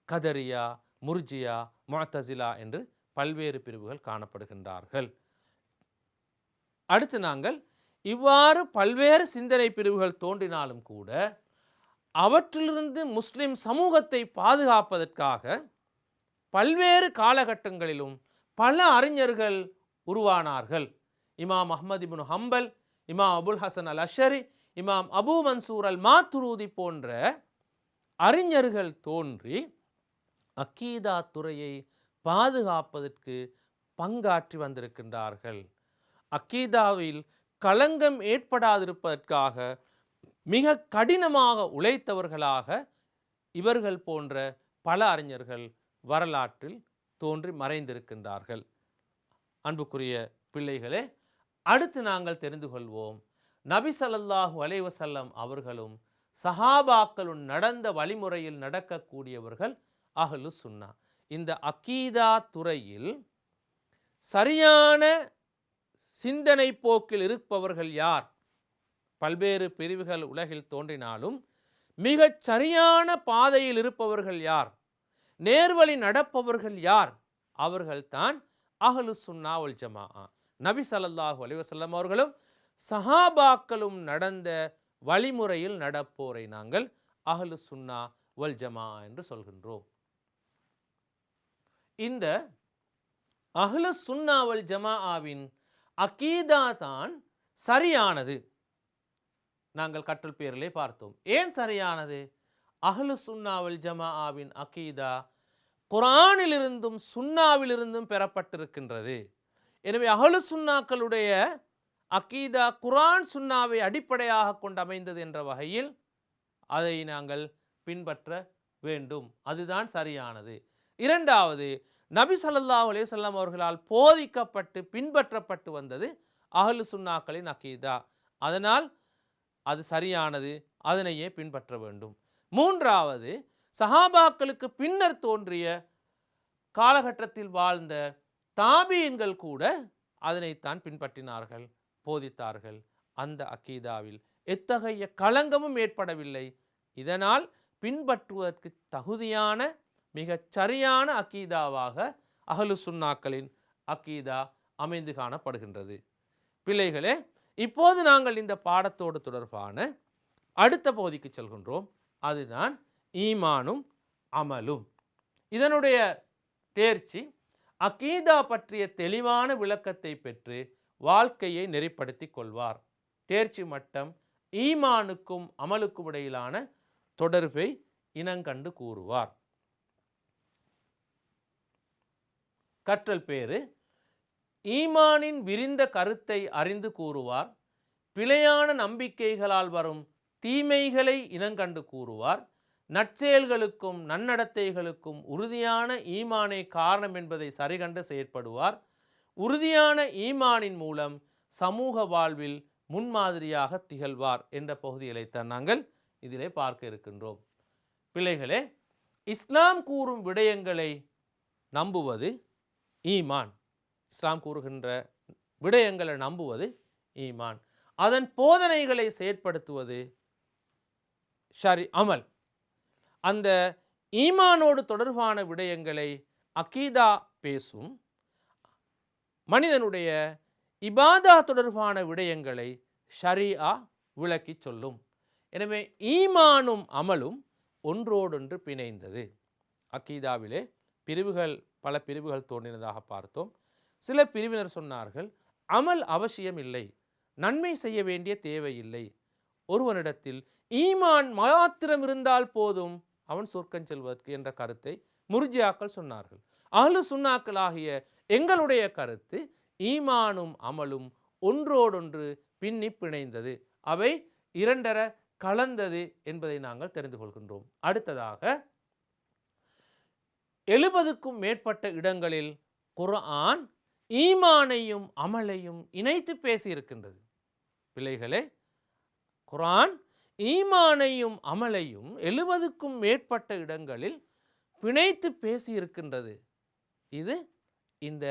கதரியா, முர்ஜியா, முஅத்தசிலா என்று பல்வேறு பிரிவுகள் காணப்படுகின்றார்கள். அடுத்து நாங்கள் இவ்வாறு பல்வேறு சிந்தனை பிரிவுகள் தோன்றினாலும் கூட அவற்றிலிருந்து முஸ்லிம் சமூகத்தை பாதுகாப்பதற்காக பல்வேறு காலகட்டங்களிலும் பல அறிஞர்கள் உருவானார்கள். இமாம் அஹ்மத் இப்னு ஹம்பல், இமாம் அபுல் ஹசன் அல் அஷரி, இமாம் அபு மன்சூர் அல் மாத்துரூதி போன்ற அறிஞர்கள் தோன்றி அகீதா துறையை பாதுகாப்பதற்கு பங்காற்றி வந்திருக்கின்றார்கள். அக்கீதாவில் களங்கம் ஏற்படாதிருப்பதற்காக மிக கடினமாக உழைத்தவர்களாக இவர்கள் போன்ற பல அறிஞர்கள் வரலாற்றில் தோன்றி மறைந்திருக்கின்றார்கள். அன்புக்குரிய பிள்ளைகளே, அடுத்து நாங்கள் தெரிந்து கொள்வோம், நபி ஸல்லல்லாஹு அலைஹி வஸல்லம் அவர்களும் சஹாபாக்களும் நடந்த வழிமுறையில் நடக்கக்கூடியவர்கள் அஹ்லு சுன்னா. இந்த அக்கீதா துறையில் சரியான சிந்தனை போக்கில் இருப்பவர்கள் யார்? பல்வேறு பிரிவுகள் உலகில் தோன்றினாலும் மிகச் சரியான பாதையில் இருப்பவர்கள் யார்? நேர்வழி நடப்பவர்கள் யார்? அவர்கள்தான் அஹ்லு சுன்னா வல் ஜமாஅ. நபி ஸல்லல்லாஹு அலைஹி வஸல்லம் அவர்களும் சஹாபாக்களும் நடந்த வழிமுறையில் நடப்போரை நாங்கள் அஹ்லு சுன்னா வல் ஜமாஅ என்று சொல்கின்றோம். இந்த அஹ்லு சுன்னா வல் ஜமாஅவின் அகீதா தான் சரியானது. நாங்கள் கற்றல் பேரிலே பார்த்தோம். ஏன் சரியானது? அஹ்லு சுன்னா வல் ஜமாஅவின் அகீதா குர்ஆனிலிருந்தும் சுன்னாவிலிருந்தும் பெறப்பட்டிருக்கின்றது. எனவே அஹ்லு சுன்னாக்களுடைய அகீதா குர்ஆன் சுன்னாவை அடிப்படையாக கொண்டு அமைந்தது என்ற வகையில் அதை நாங்கள் பின்பற்ற வேண்டும். அதுதான் சரியானது. இரண்டாவது, நபி ஸல்லல்லாஹு அலைஹி வஸல்லம் அவர்களால் போதிக்கப்பட்டு பின்பற்றப்பட்டு வந்தது அஹ்லு சுன்னாக்களின் அகீதா. அதனால் அது சரியானது, அதனையே பின்பற்ற வேண்டும். மூன்றாவது, சஹாபாக்களுக்கு பின்னர் தோன்றிய காலகட்டத்தில் வாழ்ந்த தாபீன்கள் கூட அதனைத்தான் பின்பற்றினார்கள், போதித்தார்கள். அந்த அகீதாவில் எத்தகைய களங்கமும் ஏற்படவில்லை. இதனால் பின்பற்றுவதற்கு தகுதியான மிகச் சரியான அகீதாவாக அஹ்லு சுன்னாக்களின் அகீதா அமைந்து காணப்படுகின்றது. பிள்ளைகளே, இப்போது நாங்கள் இந்த பாடத்தோடு தொடர்பான அடுத்த பகுதிக்கு செல்கின்றோம். அதுதான் ஈமானும் அமலும். இதனுடைய தேர்ச்சி அகீதா பற்றிய தெளிவான விளக்கத்தை பெற்று வாழ்க்கையை நெறிப்படுத்திக் கொள்வார். தேர்ச்சி மட்டம் ஈமானுக்கும் அமலுக்கும் இடையிலான தொடர்பை இனங்கண்டு கூறுவார். கற்றல் பேரு ஈமானின் விரிந்த கருத்தை அறிந்து கூறுவார். பிழையான நம்பிக்கைகளால் வரும் தீமைகளை இனங்கண்டு கூறுவார். நற்செயல்களுக்கும் நன்னடத்தைகளுக்கும் உறுதியான ஈமானே காரணம் என்பதை சரிகண்டு செயற்படுவார். உறுதியான ஈமானின் மூலம் சமூக வாழ்வில் முன்மாதிரியாக திகழ்வார் என்ற பகுதிகளைத்தான் நாங்கள் இதிலே பார்க்க இருக்கின்றோம். பிள்ளைகளே, இஸ்லாம் கூறும் விடயங்களை நம்புவது ஈமான். இஸ்லாம் கூறுகின்ற விடயங்களை நம்புவது ஈமான். அதன் போதனைகளை செயற்படுத்துவது அமல். அந்த ஈமானோடு தொடர்பான விடயங்களை அகீதா பேசும். மனிதனுடைய இபாதா தொடர்பான விடயங்களை ஷரீஆ விளக்கி சொல்லும். எனவே ஈமானும் அமலும் ஒன்றோடொன்று பிணைந்தது. அகீதாவிலே பல பிரிவுகள் தோன்றினதாக பார்த்தோம். சில பிரிவினர் சொன்னார்கள், அமல் அவசியம் இல்லை, நன்மை செய்ய வேண்டிய தேவையில்லை, ஒருவனிடத்தில் ஈமான் மாத்திரம் இருந்தால் போதும் அவன் சொர்க்கம் செல்வதற்கு என்ற கருத்தை முர்ஜியாக்கள் சொன்னார்கள். அஹ்லு சுன்னாக்கள் ஆகிய எங்களுடைய கருத்து ஈமானும் அமலும் ஒன்றோடொன்று பின்னி பிணைந்தது, அவை இரண்டர கலந்தது என்பதை நாங்கள் தெரிந்து கொள்கின்றோம். அடுத்ததாக 70க்கும் மேற்பட்ட இடங்களில் குர்ஆன் ஈமானையும் அமலையும் இணைத்து பேசியிருக்கின்றது. பிள்ளைகளே, குர்ஆன் ஈமானையும் அமலையும் 70க்கும் மேற்பட்ட இடங்களில் பிணைத்து பேசியிருக்கின்றது. இது இந்த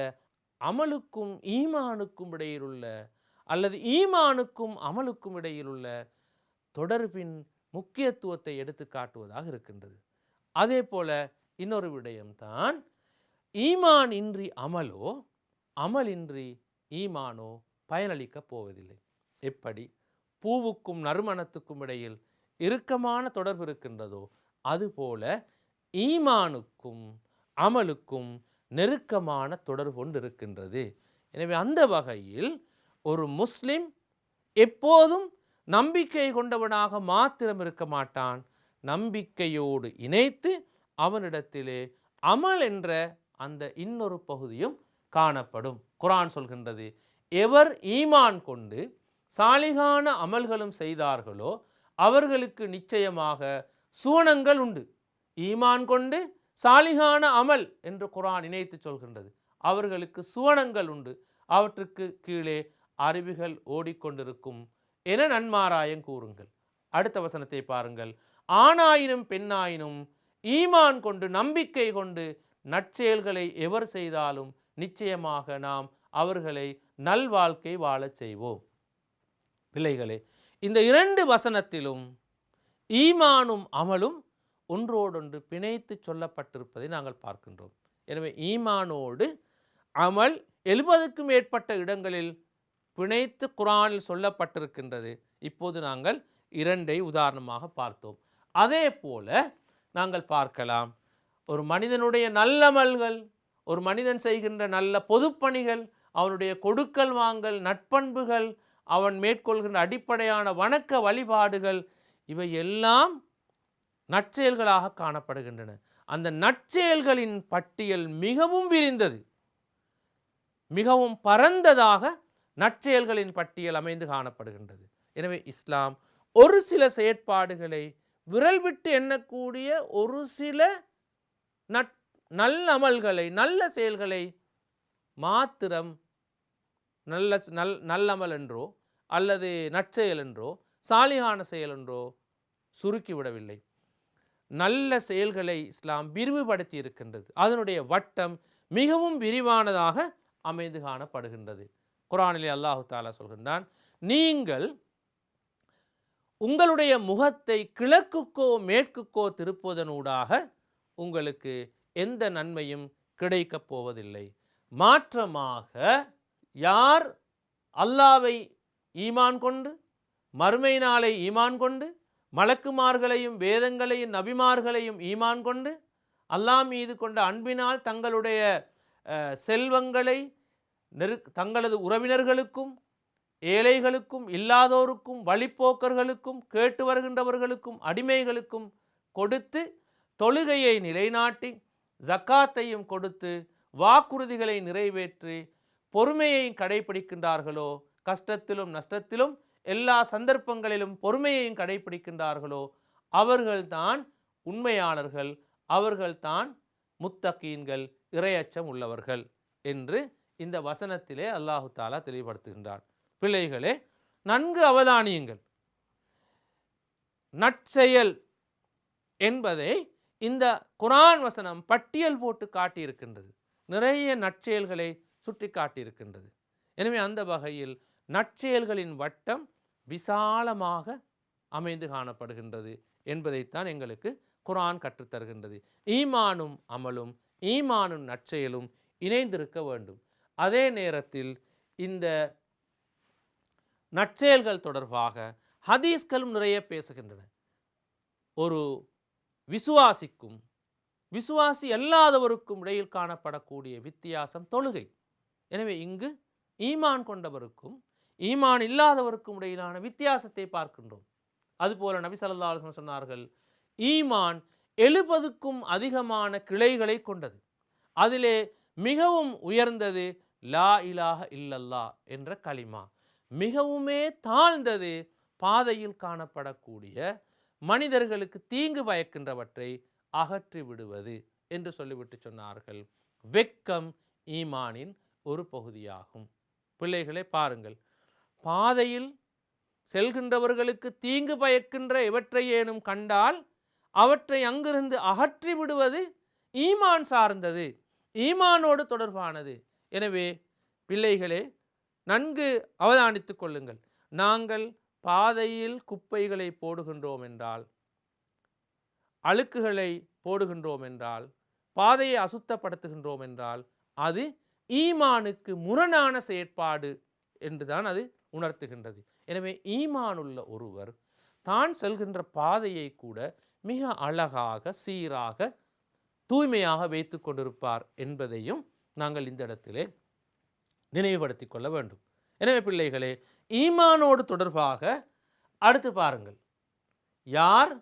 அமலுக்கும் ஈமானுக்கும் இடையிலுள்ள அல்லது ஈமானுக்கும் அமலுக்கும் இடையிலுள்ள தொடர்பின் முக்கியத்துவத்தை எடுத்து காட்டுவதாக இருக்கின்றது. அதே போல இன்னொரு விடயம்தான், ஈமான் இன்றி அமலோ அமலின்றி ஈமானோ பயனளிக்கப் போவதில்லை. எப்படி பூவுக்கும் நறுமணத்துக்கும் இடையில் இறுக்கமான தொடர்பு இருக்கின்றதோ அதுபோல ஈமானுக்கும் அமலுக்கும் நெருக்கமான தொடர்பு கொண்டு இருக்கின்றது. எனவே அந்த வகையில் ஒரு முஸ்லிம் எப்போதும் நம்பிக்கை கொண்டவனாக மாத்திரம் இருக்க மாட்டான், நம்பிக்கையோடு இணைத்து அவனிடத்திலே அமல் என்ற அந்த இன்னொரு பகுதியும் காணப்படும். குர்ஆன் சொல்கின்றது, எவர் ஈமான் கொண்டு சாலிகான அமல்களும் செய்தார்களோ அவர்களுக்கு நிச்சயமாக சுவனங்கள் உண்டு. ஈமான் கொண்டு சாலிகான அமல் என்று குர்ஆன் இணைத்து சொல்கின்றது. அவர்களுக்கு சுவனங்கள் உண்டு, அவற்றுக்கு கீழே அருவிகள் ஓடிக்கொண்டிருக்கும் என நன்மாராயம் கூறுங்கள். அடுத்த வசனத்தை பாருங்கள். ஆணாயினும் பெண்ணாயினும் ஈமான் கொண்டு நம்பிக்கை கொண்டு நற்செயல்களை எவர் செய்தாலும் நிச்சயமாக நாம் அவர்களை நல்வாழ்க்கை வாழச் செய்வோம். பிள்ளைகளே, இந்த 2 வசனத்திலும் ஈமானும் அமலும் ஒன்றோடொன்று பிணைத்து சொல்லப்பட்டிருப்பதை நாங்கள் பார்க்கின்றோம். எனவே ஈமானோடு அமல் 70க்கும் மேற்பட்ட இடங்களில் பிணைத்து குர்ஆனில் சொல்லப்பட்டிருக்கின்றது. இப்போது நாங்கள் 2ஐ உதாரணமாக பார்த்தோம். அதே போல நாங்கள் பார்க்கலாம், ஒரு மனிதனுடைய நல்லமல்கள், ஒரு மனிதன் செய்கின்ற நல்ல பொதுப்பணிகள், அவனுடைய கொடுக்கல் வாங்கல், நட்பண்புகள், அவன் மேற்கொள்கின்ற அடிப்படையான வணக்க வழிபாடுகள், இவை எல்லாம் நற்செயல்களாக காணப்படுகின்றன. அந்த நற்செயல்களின் பட்டியல் மிகவும் விரிந்தது, மிகவும் பரந்ததாக நற்செயல்களின் பட்டியல் அமைந்து காணப்படுகின்றது. எனவே இஸ்லாம் ஒரு சில செயற்பாடுகளை, விரல் விட்டு எண்ணக்கூடிய ஒரு சில நல்ல அமல்களை, நல்ல செயல்களை மாத்திரம் நல்லமல் என்றோ அல்லது நற்செயல் என்றோ சாலிகான செயல் என்றோ சுருக்கிவிடவில்லை. நல்ல செயல்களை இஸ்லாம் விரிவுபடுத்தி இருக்கின்றது. அதனுடைய வட்டம் மிகவும் விரிவானதாக அமைந்து காணப்படுகின்றது. குர்ஆனிலே அல்லாஹு தஆலா சொல்கின்றான், நீங்கள் உங்களுடைய முகத்தை கிழக்குக்கோ மேற்குக்கோ திருப்புவதனூடாக உங்களுக்கு எந்த நன்மையும் கிடைக்கப் போவதில்லை. மாற்றமாக யார் அல்லாவை ஈமான் கொண்டு, மறுமை நாளை ஈமான் கொண்டு, மலக்குமார்களையும் வேதங்களையும் நபிமார்களையும் ஈமான் கொண்டு, அல்லாஹ் மீது கொண்ட அன்பினால் தங்களுடைய செல்வங்களை தங்களது உறவினர்களுக்கும், ஏழைகளுக்கும், இல்லாதோருக்கும், வழிப்போக்கர்களுக்கும், கேட்டு வருகின்றவர்களுக்கும், அடிமைகளுக்கும் கொடுத்து, தொழுகையை நிலைநாட்டி, ஜக்காத்தையும் கொடுத்து, வாக்குறுதிகளை நிறைவேற்றி, பொறுமையை கடைபிடிக்கின்றார்களோ, கஷ்டத்திலும் நஷ்டத்திலும் எல்லா சந்தர்ப்பங்களிலும் பொறுமையையும் கடைபிடிக்கின்றார்களோ, அவர்கள்தான் உண்மையாளர்கள், அவர்கள்தான் முத்தகீன்கள், இறையச்சம் உள்ளவர்கள் என்று இந்த வசனத்திலே அல்லாஹு தஆலா தெளிவுபடுத்துகின்றான். பிள்ளைகளே, நன்கு அவதானியுங்கள். நற்செயல் என்பதை இந்த குர்ஆன் வசனம் பட்டியல் போட்டு காட்டியிருக்கின்றது. நிறைய நற்செயல்களை சுட்டி காட்டியிருக்கின்றது. எனவே அந்த வகையில் நற்செயல்களின் வட்டம் விசாலமாக அமைந்து காணப்படுகின்றது என்பதைத்தான் எங்களுக்கு குர்ஆன் கற்றுத்தருகின்றது. ஈமானும் அமலும், ஈமானும் நற்செயலும் இணைந்திருக்க வேண்டும். அதே நேரத்தில் இந்த நற்செயல்கள் தொடர்பாக ஹதீஸ்களும் நிறைய பேசுகின்றன. ஒரு விசுவாசிக்கும் விசுவாசி அல்லாதவருக்கும் இடையில் காணப்படக்கூடிய வித்தியாசம் தொழுகை. எனவே இங்கு ஈமான் கொண்டவருக்கும் ஈமான் இல்லாதவருக்கும் இடையிலான வித்தியாசத்தை பார்க்கின்றோம். அதுபோல நபி ஸல்லல்லாஹு அலைஹி வஸல்லம் சொன்னார்கள், ஈமான் 70க்கும் அதிகமான கிளைகளை கொண்டது. அதிலே மிகவும் உயர்ந்தது லா இலாஹ இல்லல்லாஹ் என்ற கலிமா. மிகவுமே தாழ்ந்தது பாதையில் காணப்படக்கூடிய மனிதர்களுக்கு தீங்கு பயக்கின்றவற்றை அகற்றி விடுவது என்று சொல்லிவிட்டு சொன்னார்கள். வெட்கம் ஈமானின் ஒரு பகுதியாகும். பிள்ளைகளை பாருங்கள், பாதையில் செல்கின்றவர்களுக்கு தீங்கு பயக்கின்ற எவற்றையேனும் கண்டால் அவற்றை அங்கிருந்து அகற்றி விடுவது ஈமான் சார்ந்தது, ஈமானோடு தொடர்பானது. எனவே பிள்ளைகளே, நன்கு அவதானித்துக் கொள்ளுங்கள். நாங்கள் பாதையில் குப்பைகளை போடுகின்றோம் என்றால், அழுக்குகளை போடுகின்றோம் என்றால், பாதையை அசுத்தப்படுத்துகின்றோம் என்றால், அது ஈமானுக்கு முரணான செயற்பாடு என்றுதான் அது உணர்த்துகின்றது. எனவே ஈமானுள்ள ஒருவர் தான் செல்கின்ற பாதையை கூட மிக அழகாக, சீராக, தூய்மையாக வைத்து கொண்டிருப்பார் என்பதையும் நாங்கள் இந்த இடத்திலே நினைவுபடுத்திக் கொள்ள வேண்டும். எனவே பிள்ளைகளே, ஈமானோடு தொடர்பாக அடுத்து பாருங்கள், யார்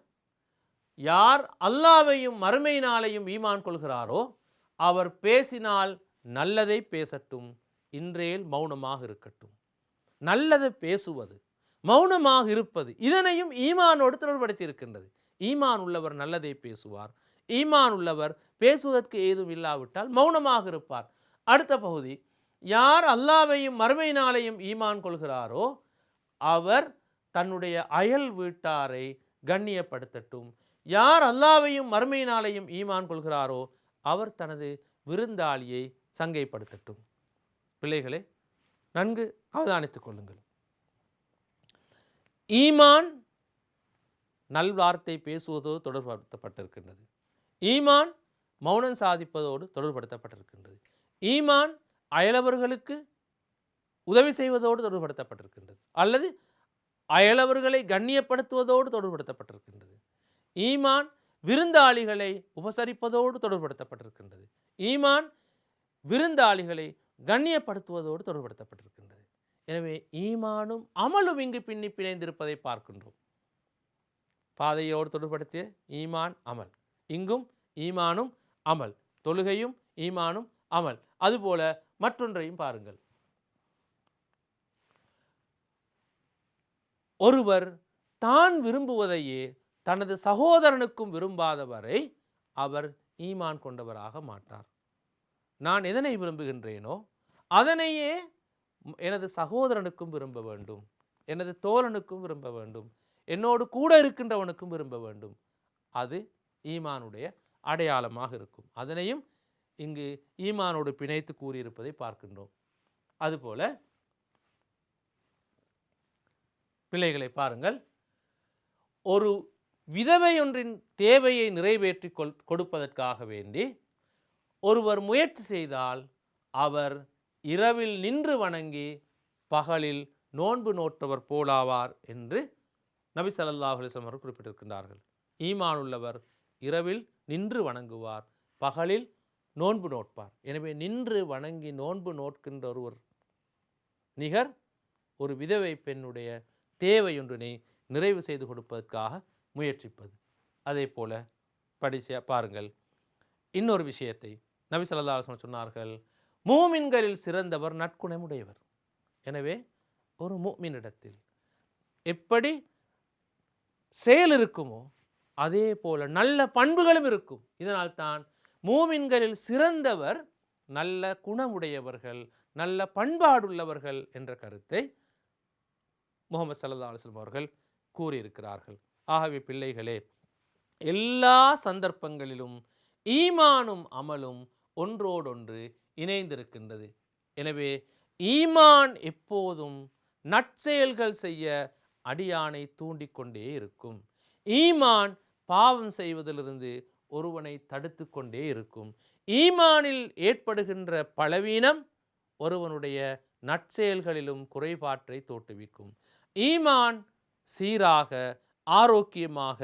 யார் அல்லாஹ்வையும் மறுமை நாளையும் ஈமான் கொள்கிறாரோ அவர் பேசினால் நல்லதை பேசட்டும், இன்றேல் மௌனமாக இருக்கட்டும். நல்லதை பேசுவது, மௌனமாக இருப்பது, இதனையும் ஈமானோடு தொடர்படுத்தி இருக்கின்றது. ஈமான் உள்ளவர் நல்லதை பேசுவார், ஈமான் உள்ளவர் பேசுவதற்கு ஏதும் இல்லாவிட்டால் மௌனமாக இருப்பார். அடுத்த பகுதி, யார் அல்லாஹ்வையும் மறுமை நாளையும் ஈமான் கொள்கிறாரோ அவர் தன்னுடைய அயல் வீட்டாரை கண்ணியப்படுத்தட்டும். யார் அல்லாஹ்வையும் மறுமை நாளையும் ஈமான் கொள்கிறாரோ அவர் தனது விருந்தாளியை சங்கைப்படுத்தட்டும். பிள்ளைகளே, நன்கு அவதானித்துக் கொள்ளுங்கள். ஈமான் நல்வார்த்தை பேசுவதோடு தொடர்படுத்தப்பட்டிருக்கின்றது. ஈமான் மௌனம் சாதிப்பதோடு தொடர்படுத்தப்பட்டிருக்கின்றது. ஈமான் அயலவர்களுக்கு உதவி செய்வதோடு தொடர்படுத்தப்பட்டிருக்கின்றது, அல்லது அயலவர்களை கண்ணியப்படுத்துவதோடு தொடர்படுத்தப்பட்டிருக்கின்றது. ஈமான் விருந்தாளிகளை உபசரிப்பதோடு தொடர்படுத்தப்பட்டிருக்கின்றது. ஈமான் விருந்தாளிகளை கண்ணியப்படுத்துவதோடு தொடர்படுத்தப்பட்டிருக்கின்றது. எனவே ஈமானும் அமலும் இங்கு பின்னி பிணைந்திருப்பதை பார்க்கின்றோம். பாதையோடு தொடர்படுத்திய ஈமான் அமல், இங்கும் ஈமானும் அமல், தொழுகையும் ஈமானும் அமல். அதுபோல மற்றொன்றையும் பாருங்கள். ஒருவர் தான் விரும்புவதையே தனது சகோதரனுக்கும் விரும்பாதவரை அவர் ஈமான் கொண்டவராக மாட்டார். நான் எதனை விரும்புகின்றேனோ அதனையே எனது சகோதரனுக்கும் விரும்ப வேண்டும், எனது தோழனுக்கும் விரும்ப வேண்டும், என்னோடு கூட இருக்கின்றவனுக்கும் விரும்ப வேண்டும். அது ஈமானுடைய அடையாளமாக இருக்கும். அதனையும் இங்கு ஈமானோடு பிணைத்து கூறியிருப்பதை பார்க்கின்றோம். அதுபோல பிள்ளைகளை பாருங்கள், ஒரு விதவை ஒன்றின் தேவையை நிறைவேற்றி கொடுப்பதற்காக வேண்டி ஒருவர் முயற்சி செய்தால் அவர் இரவில் நின்று வணங்கி பகலில் நோன்பு நோற்றவர் போலாவார் என்று நபி ஸல்லல்லாஹு அலைஹி வஸல்லம் அவர்கள் குறிப்பிட்டிருக்கின்றார்கள். ஈமானுள்ளவர் இரவில் நின்று வணங்குவார், பகலில் நோன்பு நோட்பார். எனவே நின்று வணங்கி நோன்பு நோட்கின்ற ஒருவர் நிகர் ஒரு விதவை பெண்ணுடைய தேவையொன்றினை நிறைவு செய்து கொடுப்பதற்காக முயற்சிப்பது. அதே போல பாருங்கள், இன்னொரு விஷயத்தை நபி ஸல்லல்லாஹு அலைஹி வஸல்லம் சொன்னார்கள், மூமின்களில் சிறந்தவர் நற்குணமுடையவர். எனவே ஒரு மூமினிடத்தில் எப்படி செயல் இருக்குமோ அதே போல நல்ல பண்புகளும் இருக்கும். இதனால் தான் மூமின்களில் சிறந்தவர் நல்ல குணமுடையவர்கள், நல்ல பண்பாடுள்ளவர்கள் என்ற கருத்தை முஹம்மது ஸல்லல்லாஹு அலைஹி வஸல்லம் அவர்கள் கூறியிருக்கிறார்கள். ஆகவே பிள்ளைகளே, எல்லா சந்தர்ப்பங்களிலும் ஈமானும் அமலும் ஒன்றோடொன்று இணைந்திருக்கின்றது. எனவே ஈமான் எப்போதும் நற்செயல்கள் செய்ய அடியானை தூண்டிக்கொண்டே இருக்கும். ஈமான் பாவம் செய்வதிலிருந்து ஒருவனை தடுத்து கொண்டே இருக்கும். ஈமானில் ஏற்படுகின்ற பலவீனம் ஒருவனுடைய நற்செயல்களிலும் குறைபாட்டை தோற்றுவிக்கும். ஈமான் சீராக ஆரோக்கியமாக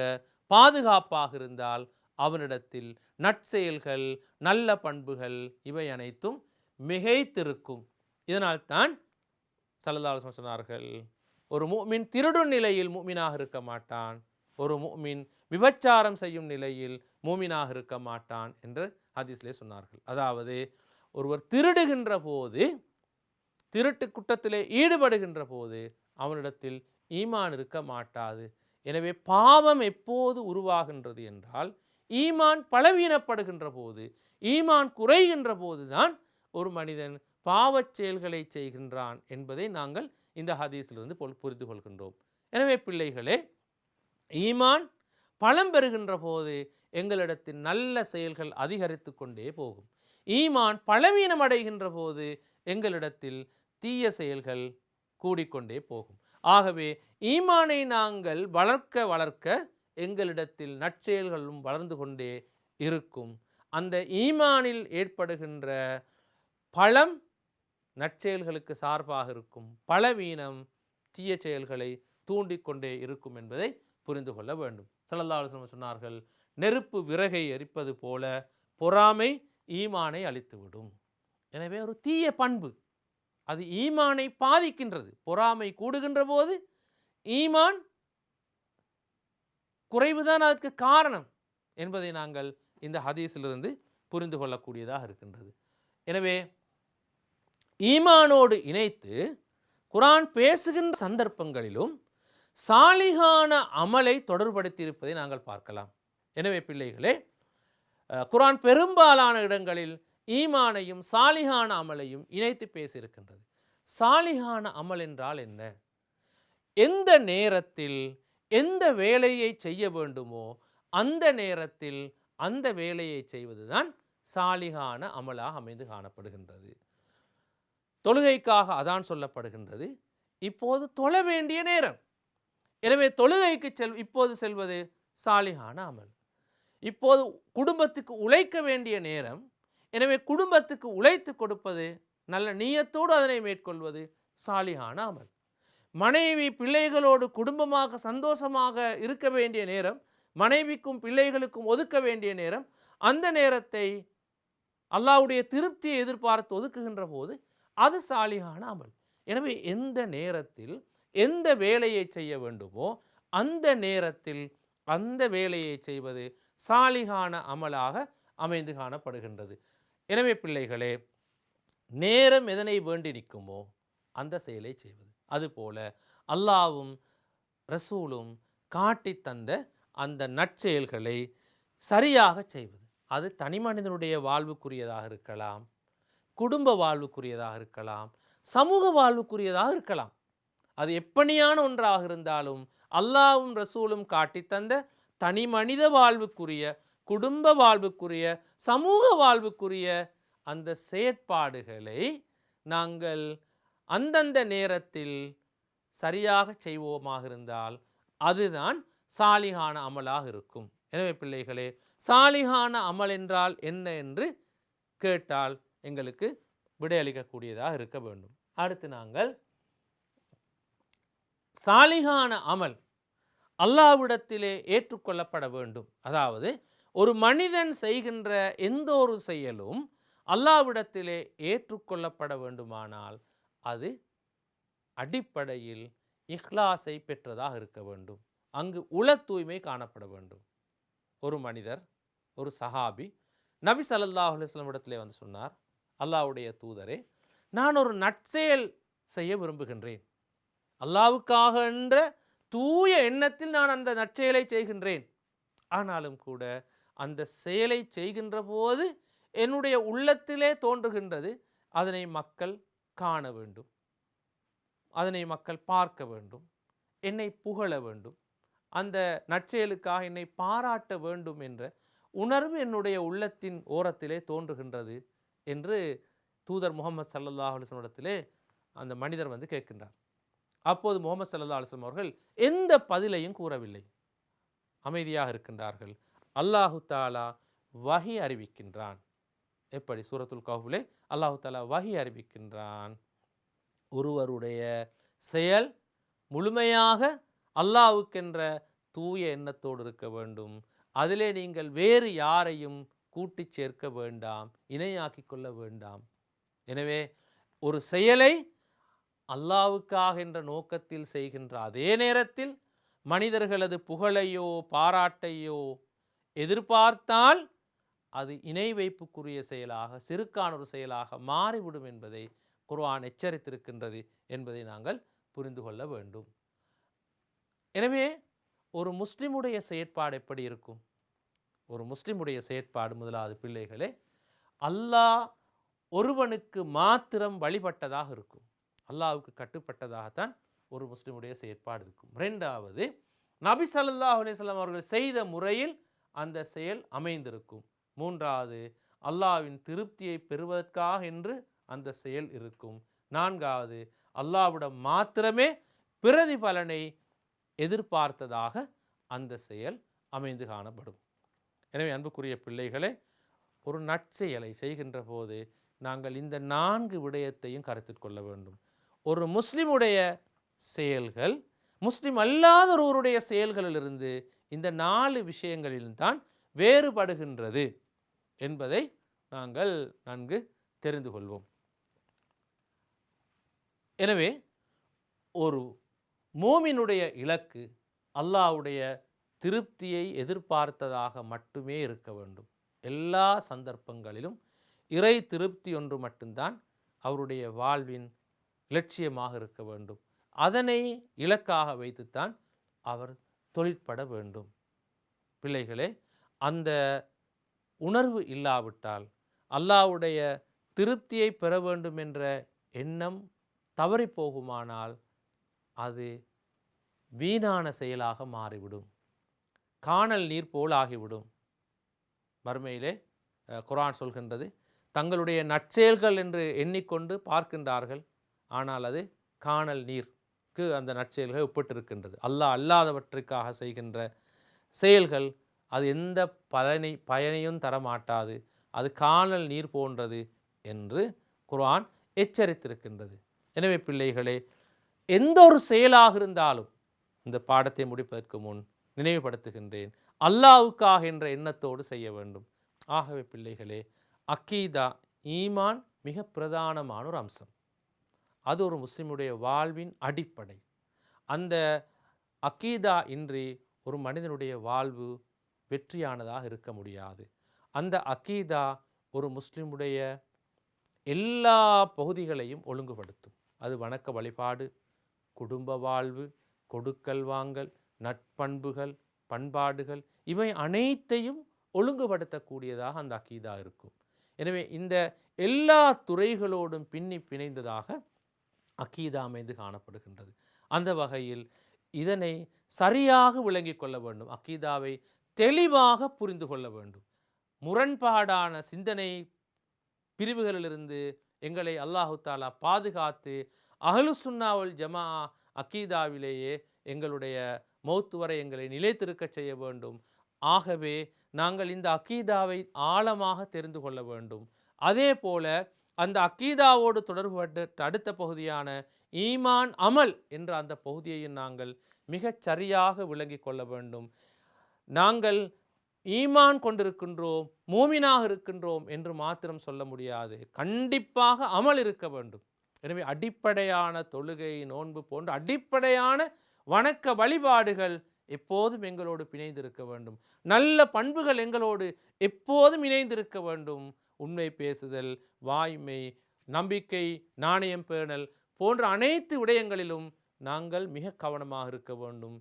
பாதுகாப்பாக இருந்தால் அவனிடத்தில் நற்செயல்கள் நல்ல பண்புகள் இவை அனைத்தும் மிகைத்திருக்கும். இதனால் தான் ஸல்லல்லாஹு அலைஹி வஸல்லம் சொன்னார்கள், ஒரு முஃமின் திருடும் நிலையில் முஃமினாக இருக்க மாட்டான், ஒரு முஃமின் விபச்சாரம் செய்யும் நிலையில் முஃமினாக இருக்க மாட்டான் என்று ஹதீஸிலே சொன்னார்கள். அதாவது ஒருவர் திருடுகின்ற போது, திருட்டு குற்றத்திலே ஈடுபடுகின்ற போது அவனிடத்தில் ஈமான் இருக்க மாட்டாது. எனவே பாவம் எப்போது உருவாகின்றது என்றால் ஈமான் பலவீனப்படுகின்ற போது, ஈமான் குறைகின்ற போதுதான் ஒரு மனிதன் பாவச் செயல்களை செய்கின்றான் என்பதை நாங்கள் இந்த ஹதீஸிலிருந்து புரிந்து கொள்கின்றோம். எனவே பிள்ளைகளே, ஈமான் பலம் பெறுகின்ற போது எங்களிடத்தில் நல்ல செயல்கள் அதிகரித்து கொண்டே போகும். ஈமான் பலவீனம் அடைகின்ற போது எங்களிடத்தில் தீய செயல்கள் கூடிக்கொண்டே போகும். ஆகவே ஈமானை நாங்கள் வளர்க்க வளர்க்க எங்களிடத்தில் நற்செயல்களும் வளர்ந்து கொண்டே இருக்கும். அந்த ஈமானில் ஏற்படுகின்ற பலம் நற்செயல்களுக்கு சார்பாக இருக்கும், பலவீனம் தீய செயல்களை தூண்டிக்கொண்டே இருக்கும் என்பதை புரிந்து கொள்ள வேண்டும். ஸல்லல்லாஹு அலைஹி வஸல்லம் சொன்னார்கள், நெருப்பு விறகை எரிப்பது போல பொறாமை ஈமானை அழித்துவிடும். எனவே ஒரு தீய பண்பு அது ஈமானை பாதிக்கின்றது. பொறாமை கூடுகின்ற போது ஈமான் குறைவுதான் அதற்கு காரணம் என்பதை நாங்கள் இந்த ஹதீஸிலிருந்து புரிந்து கொள்ளக்கூடியதாக இருக்கின்றது. எனவே ஈமானோடு இணைத்து குர்ஆன் பேசுகின்ற சந்தர்ப்பங்களிலும் சாலிகான அமலை தொடர்படுத்தியிருப்பதை நாங்கள் பார்க்கலாம். எனவே பிள்ளைகளே, குர்ஆன் பெரும்பாலான இடங்களில் ஈமானையும் சாலிகான அமலையும் இணைத்து பேசியிருக்கின்றது. சாலிகான அமல் என்றால் என்ன? எந்த நேரத்தில் எந்த வேலையை செய்ய வேண்டுமோ அந்த நேரத்தில் அந்த வேலையை செய்வதுதான் சாலிகான அமலாக அமைந்து காணப்படுகின்றது. தொழுகைக்காக அதான் சொல்லப்படுகின்றது. இப்போது தொழ வேண்டிய நேரம். எனவே தொழுகைக்கு இப்போது செல்வது சாலிகான அமல். இப்போது குடும்பத்துக்கு உழைக்க வேண்டிய நேரம். எனவே குடும்பத்துக்கு உழைத்து கொடுப்பது, நல்ல நியத்தோடு அதனை மேற்கொள்வது சாலிகான அமல். மனைவி பிள்ளைகளோடு குடும்பமாக சந்தோஷமாக இருக்க வேண்டிய நேரம், மனைவிக்கும் பிள்ளைகளுக்கும் ஒதுக்க வேண்டிய நேரம், அந்த நேரத்தை அல்லாஹ்வுடைய திருப்தியை எதிர்பார்த்து ஒதுக்குகின்ற போது அது சாலிகான அமல். எனவே எந்த நேரத்தில் எந்த வேலையை செய்ய வேண்டுமோ அந்த நேரத்தில் அந்த வேலையை செய்வது சாலிகான அமலாக அமைந்து காணப்படுகின்றது. எனவே பிள்ளைகளே, நேரம் எதனை வேண்டி நிற்குமோ அந்த செயலை செய்வது. அதுபோல அல்லாஹ்வும் ரசூலும் காட்டி தந்த அந்த நற்செயல்களை சரியாக செய்வது. அது தனி மனிதனுடைய வாழ்வுக்குரியதாக இருக்கலாம், குடும்ப வாழ்வுக்குரியதாக இருக்கலாம், சமூக வாழ்வுக்குரியதாக இருக்கலாம். அது எப்படியான ஒன்றாக இருந்தாலும் அல்லாஹ்வும் ரசூலும் காட்டி தந்த தனி மனித வாழ்வுக்குரிய, குடும்ப வாழ்வுக்குரிய, சமூக வாழ்வுக்குரிய அந்த செயற்பாடுகளை நாங்கள் அந்தந்த நேரத்தில் சரியாக செய்வோமாக இருந்தால் அதுதான் சாலிகான அமலாக இருக்கும். எனவே பிள்ளைகளே, சாலிகான அமல் என்றால் என்ன என்று கேட்டால் எங்களுக்கு விடையளிக்கக்கூடியதாக இருக்க வேண்டும். அடுத்து நாங்கள் சாலிகான அமல் அல்லாஹ்விடத்திலே ஏற்றுக்கொள்ளப்பட வேண்டும். அதாவது ஒரு மனிதன் செய்கின்ற எந்த ஒரு செயலும் அல்லாஹ்விடத்திலே ஏற்றுக்கொள்ளப்பட வேண்டுமானால் அது அடிப்படையில் இஹ்லாஸை பெற்றதாக இருக்க வேண்டும். அங்கு உள தூய்மை காணப்பட வேண்டும். ஒரு மனிதர், ஒரு சஹாபி நபி ஸல்லல்லாஹு அலைஹி வஸல்லம் இடத்திலே வந்து சொன்னார், அல்லாஹ்வுடைய தூதரே, நான் ஒரு நற்செயல் செய்ய விரும்புகின்றேன். அல்லாஹ்வுக்காக என்ற தூய எண்ணத்தில் நான் அந்த நற்செயலை செய்கின்றேன். ஆனாலும் கூட அந்த செயலை செய்கின்ற போது என்னுடைய உள்ளத்திலே தோன்றுகின்றது, அதனை மக்கள் காண வேண்டும், அதனை மக்கள் பார்க்க வேண்டும், என்னை புகழ வேண்டும், அந்த நற்செயலுக்காக என்னை பாராட்ட வேண்டும் என்ற உணர்வு என்னுடைய உள்ளத்தின் ஓரத்திலே தோன்றுகின்றது என்று தூதர் முஹம்மது ஸல்லல்லாஹு அலைஹி வஸல்லம் இடத்திலே அந்த மனிதர் வந்து கேட்கின்றார். அப்போது முஹம்மது ஸல்லல்லாஹு அலைஹி வஸல்லம் அவர்கள் எந்த பதிலையும் கூறவில்லை, அமைதியாக இருக்கின்றார்கள். அல்லாஹு தாலா வஹி அறிவிக்கின்றான். எப்படி? சூரத்துல் கஹ்ஃபிலே அல்லாஹு தாலா வஹி அறிவிக்கின்றான், ஒருவருடைய செயல் முழுமையாக அல்லாஹ்வுக்கென்ற தூய எண்ணத்தோடு இருக்க வேண்டும். அதிலே நீங்கள் வேறு யாரையும் கூட்டி சேர்க்க வேண்டாம், இணையாக்கி கொள்ள வேண்டாம். எனவே ஒரு செயலை அல்லாஹ்வுக்காக என்ற நோக்கத்தில் செய்கின்ற அதே நேரத்தில் மனிதர்களது புகழையோ பாராட்டையோ எதிர்பார்த்தால் அது இணை வைப்புக்குரிய செயலாக, சிறுக்கான ஒரு செயலாக மாறிவிடும் என்பதை குர்ஆன் எச்சரித்திருக்கின்றது என்பதை நாங்கள் புரிந்து கொள்ள வேண்டும். எனவே ஒரு முஸ்லிமுடைய செயற்பாடு எப்படி இருக்கும்? ஒரு முஸ்லிமுடைய செயற்பாடு முதலாவது பிள்ளைகளே, அல்லாஹ் ஒருவனுக்கு மாத்திரம் வழிபட்டதாக இருக்கும், அல்லாஹ்வுக்கு கட்டுப்பட்டதாகத்தான் ஒரு முஸ்லிமுடைய செயற்பாடு இருக்கும். இரண்டாவது, நபி ஸல்லல்லாஹு அலைஹி வஸல்லம் அவர்கள் செய்த முறையில் அந்த செயல் அமைந்திருக்கும். மூன்றாவது, அல்லாஹ்வின் திருப்தியை பெறுவதற்காக என்று அந்த செயல் இருக்கும். நான்காவது, அல்லாஹ்விடம் மாத்திரமே பிரதிபலனை எதிர்பார்த்ததாக அந்த செயல் அமைந்து காணப்படும். எனவே அன்புக்குரிய பிள்ளைகளே, ஒரு நற்செயலை செய்கின்ற போது நாங்கள் இந்த 4 விடயத்தையும் கருத்தில் கொள்ள வேண்டும். ஒரு முஸ்லிமுடைய செயல்கள் முஸ்லிம் அல்லாத ஒருவருடைய செயல்களிலிருந்து இந்த 4 விஷயங்களில்தான் வேறுபடுகின்றது என்பதை நாங்கள் நன்கு தெரிந்து கொள்வோம். எனவே ஒரு மூமினுடைய இலக்கு அல்லாஹ்வுடைய திருப்தியை எதிர்பார்த்ததாக மட்டுமே இருக்க வேண்டும். எல்லா சந்தர்ப்பங்களிலும் இறை திருப்தி ஒன்று மட்டும்தான் அவருடைய வாழ்வின் இலட்சியமாக இருக்க வேண்டும். அதனை இலக்காக வைத்துத்தான் அவர் தொழிற்பட வேண்டும். பிள்ளைகளே, அந்த உணர்வு இல்லாவிட்டால், அல்லாஹ்வுடைய திருப்தியை பெற வேண்டும் என்ற எண்ணம் தவறி போகுமானால் அது வீணான செயலாக மாறிவிடும், காணல் நீர் போல் ஆகிவிடும். மறுமையிலே குர்ஆன் சொல்கின்றது, தங்களுடைய நற்செயல்கள் என்று எண்ணிக்கொண்டு பார்க்கின்றார்கள், ஆனால் அது காணல் நீருக்கு அந்த நற்செயல்கள் ஒப்பிட்டிருக்கின்றது. அல்லாஹ் அல்லாதவற்றுக்காக செய்கின்ற செயல்கள் அது எந்த பயனையும் தரமாட்டாது, அது காணல் நீர் போன்றது என்று குர்ஆன் எச்சரித்திருக்கின்றது. எனவே பிள்ளைகளே, எந்த ஒரு செயலாக இருந்தாலும் இந்த பாடத்தை முடிப்பதற்கு முன் நினைவுபடுத்துகின்றேன், அல்லாஹ்வுக்காக என்ற எண்ணத்தோடு செய்ய வேண்டும். ஆகவே பிள்ளைகளே, அக்கீதா ஈமான் மிக பிரதானமான ஒரு அம்சம். அது ஒரு முஸ்லிமுடைய வாழ்வின் அடிப்படை. அந்த அக்கீதா இன்றி ஒரு மனிதனுடைய வாழ்வு வெற்றியானதாக இருக்க முடியாது. அந்த அக்கீதா ஒரு முஸ்லிமுடைய எல்லா பகுதிகளையும் ஒழுங்குபடுத்தும். அது வணக்க வழிபாடு, குடும்ப வாழ்வு, கொடுக்கல் வாங்கல், நட்பண்புகள், பண்பாடுகள், இவை அனைத்தையும் ஒழுங்குபடுத்தக்கூடியதாக அந்த அக்கீதா இருக்கும். எனவே இந்த எல்லா துறைகளோடும் பின்னி பிணைந்ததாக அக்கீதா அமைந்து காணப்படுகின்றது. அந்த வகையில் இதனை சரியாக விளங்கிக் கொள்ள வேண்டும், அக்கீதாவை தெளிவாக புரிந்து கொள்ள வேண்டும். முரண்பாடான சிந்தனை பிரிவுகளிலிருந்து எங்களை அல்லாஹு தாலா பாதுகாத்து அஹ்லு சுன்னா வல் ஜமா அக்கீதாவிலேயே எங்களுடைய மௌத்து வரை எங்களை நிலைத்திருக்க செய்ய வேண்டும். ஆகவே நாங்கள் இந்த அக்கீதாவை ஆழமாக தெரிந்து கொள்ள வேண்டும். அதே போல அந்த அக்கீதாவோடு தொடர்புபட்ட அடுத்த பகுதியான ஈமான் அமல் என்ற அந்த பகுதியையும் நாங்கள் மிகச் சரியாக விளங்கி கொள்ள வேண்டும். நாங்கள் ஈமான் கொண்டிருக்கின்றோம், மூமினாக இருக்கின்றோம் என்று மாத்திரம் சொல்ல முடியாது, கண்டிப்பாக அமல் இருக்க வேண்டும். எனவே அடிப்படையான தொழுகை, நோன்பு போன்ற அடிப்படையான வணக்க வழிபாடுகள் எப்போதும் எங்களோடு பிணைந்திருக்க வேண்டும். நல்ல பண்புகள் எங்களோடு எப்போதும் இணைந்திருக்க வேண்டும். உண்மை பேசுதல், வாய்மை, நம்பிக்கை, நாணயம் பேணல் போன்ற அனைத்து விடயங்களிலும் நாங்கள் மிக கவனமாக இருக்க வேண்டும்.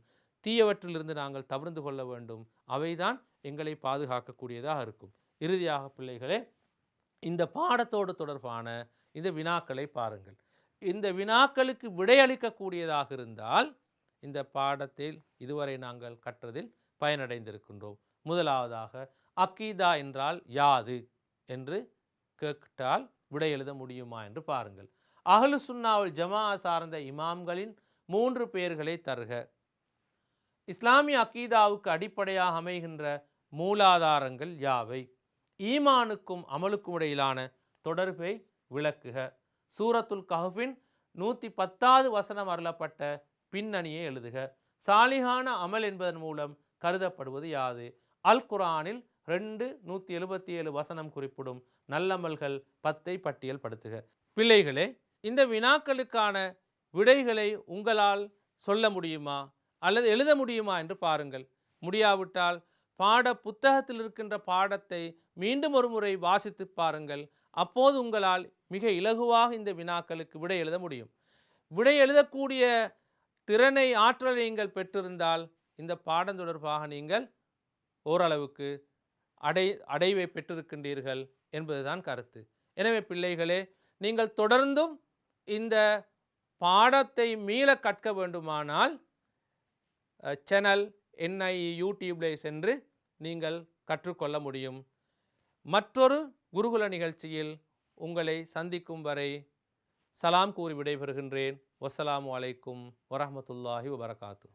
தீயவற்றிலிருந்து நாங்கள் தவிர்ந்து கொள்ள வேண்டும். அவைதான் எங்களை பாதுகாக்கக்கூடியதாக இருக்கும். இறுதியாக பிள்ளைகளே, இந்த பாடத்தோடு தொடர்பான இந்த வினாக்களை பாருங்கள். இந்த வினாக்களுக்கு விடையளிக்கக்கூடியதாக இருந்தால் இந்த பாடத்தில் இதுவரை நாங்கள் கற்றதில் பயனடைந்திருக்கின்றோம். முதலாவதாக, அக்கீதா என்றால் யாது என்று கேட்டால் விடை எழுத முடியுமா என்று பாருங்கள். அஹ்லு சுன்னா வல் ஜமா சார்ந்த இமாம்களின் 3 பெயர்களை தருக. இஸ்லாமிய அக்கீதாவுக்கு அடிப்படையாக அமைகின்ற மூலாதாரங்கள் யாவை? ஈமானுக்கும் அமலுக்கும் இடையிலான தொடர்பை விளக்குக. சூரத்துல் கஹ்ஃபின் 110வது வசனம் அருளப்பட்ட பின்னணியை எழுதுக. சாலிஹான அமல் என்பதன் மூலம் கருதப்படுவது யாது? அல் குர்ஆனில் 2:177 வசனம் குறிப்பிடும் நல்லமல்கள் 10ஐ பட்டியல் படுத்துக. பிள்ளைகளே, இந்த வினாக்களுக்கான விடைகளை உங்களால் சொல்ல முடியுமா அல்லது எழுத முடியுமா என்று பாருங்கள். முடியாவிட்டால் பாட புத்தகத்தில் இருக்கின்ற பாடத்தை மீண்டும் ஒரு முறை வாசித்து பாருங்கள். அப்போது உங்களால் மிக இலகுவாக இந்த வினாக்களுக்கு விடை எழுத முடியும். விடை எழுதக்கூடிய திறனை, ஆற்றலை நீங்கள் பெற்றிருந்தால் இந்த பாடம் தொடர்பாக நீங்கள் ஓரளவுக்கு அடைவை பெற்றிருக்கின்றீர்கள் என்பதுதான் கருத்து. எனவே பிள்ளைகளே, நீங்கள் தொடர்ந்தும் இந்த பாடத்தை மீள கற்க வேண்டுமானால் சேனல் NIE யூடியூபில் சென்று நீங்கள் கற்றுக்கொள்ள முடியும். மற்றொரு குருகுல நிகழ்ச்சியில் உங்களை சந்திக்கும் வரை சலாம் கூறி விடைபெறுகின்றேன். வஸ்ஸலாமு அலைக்கும் வரஹ்மத்துல்லாஹி வபரகாத்துஹு.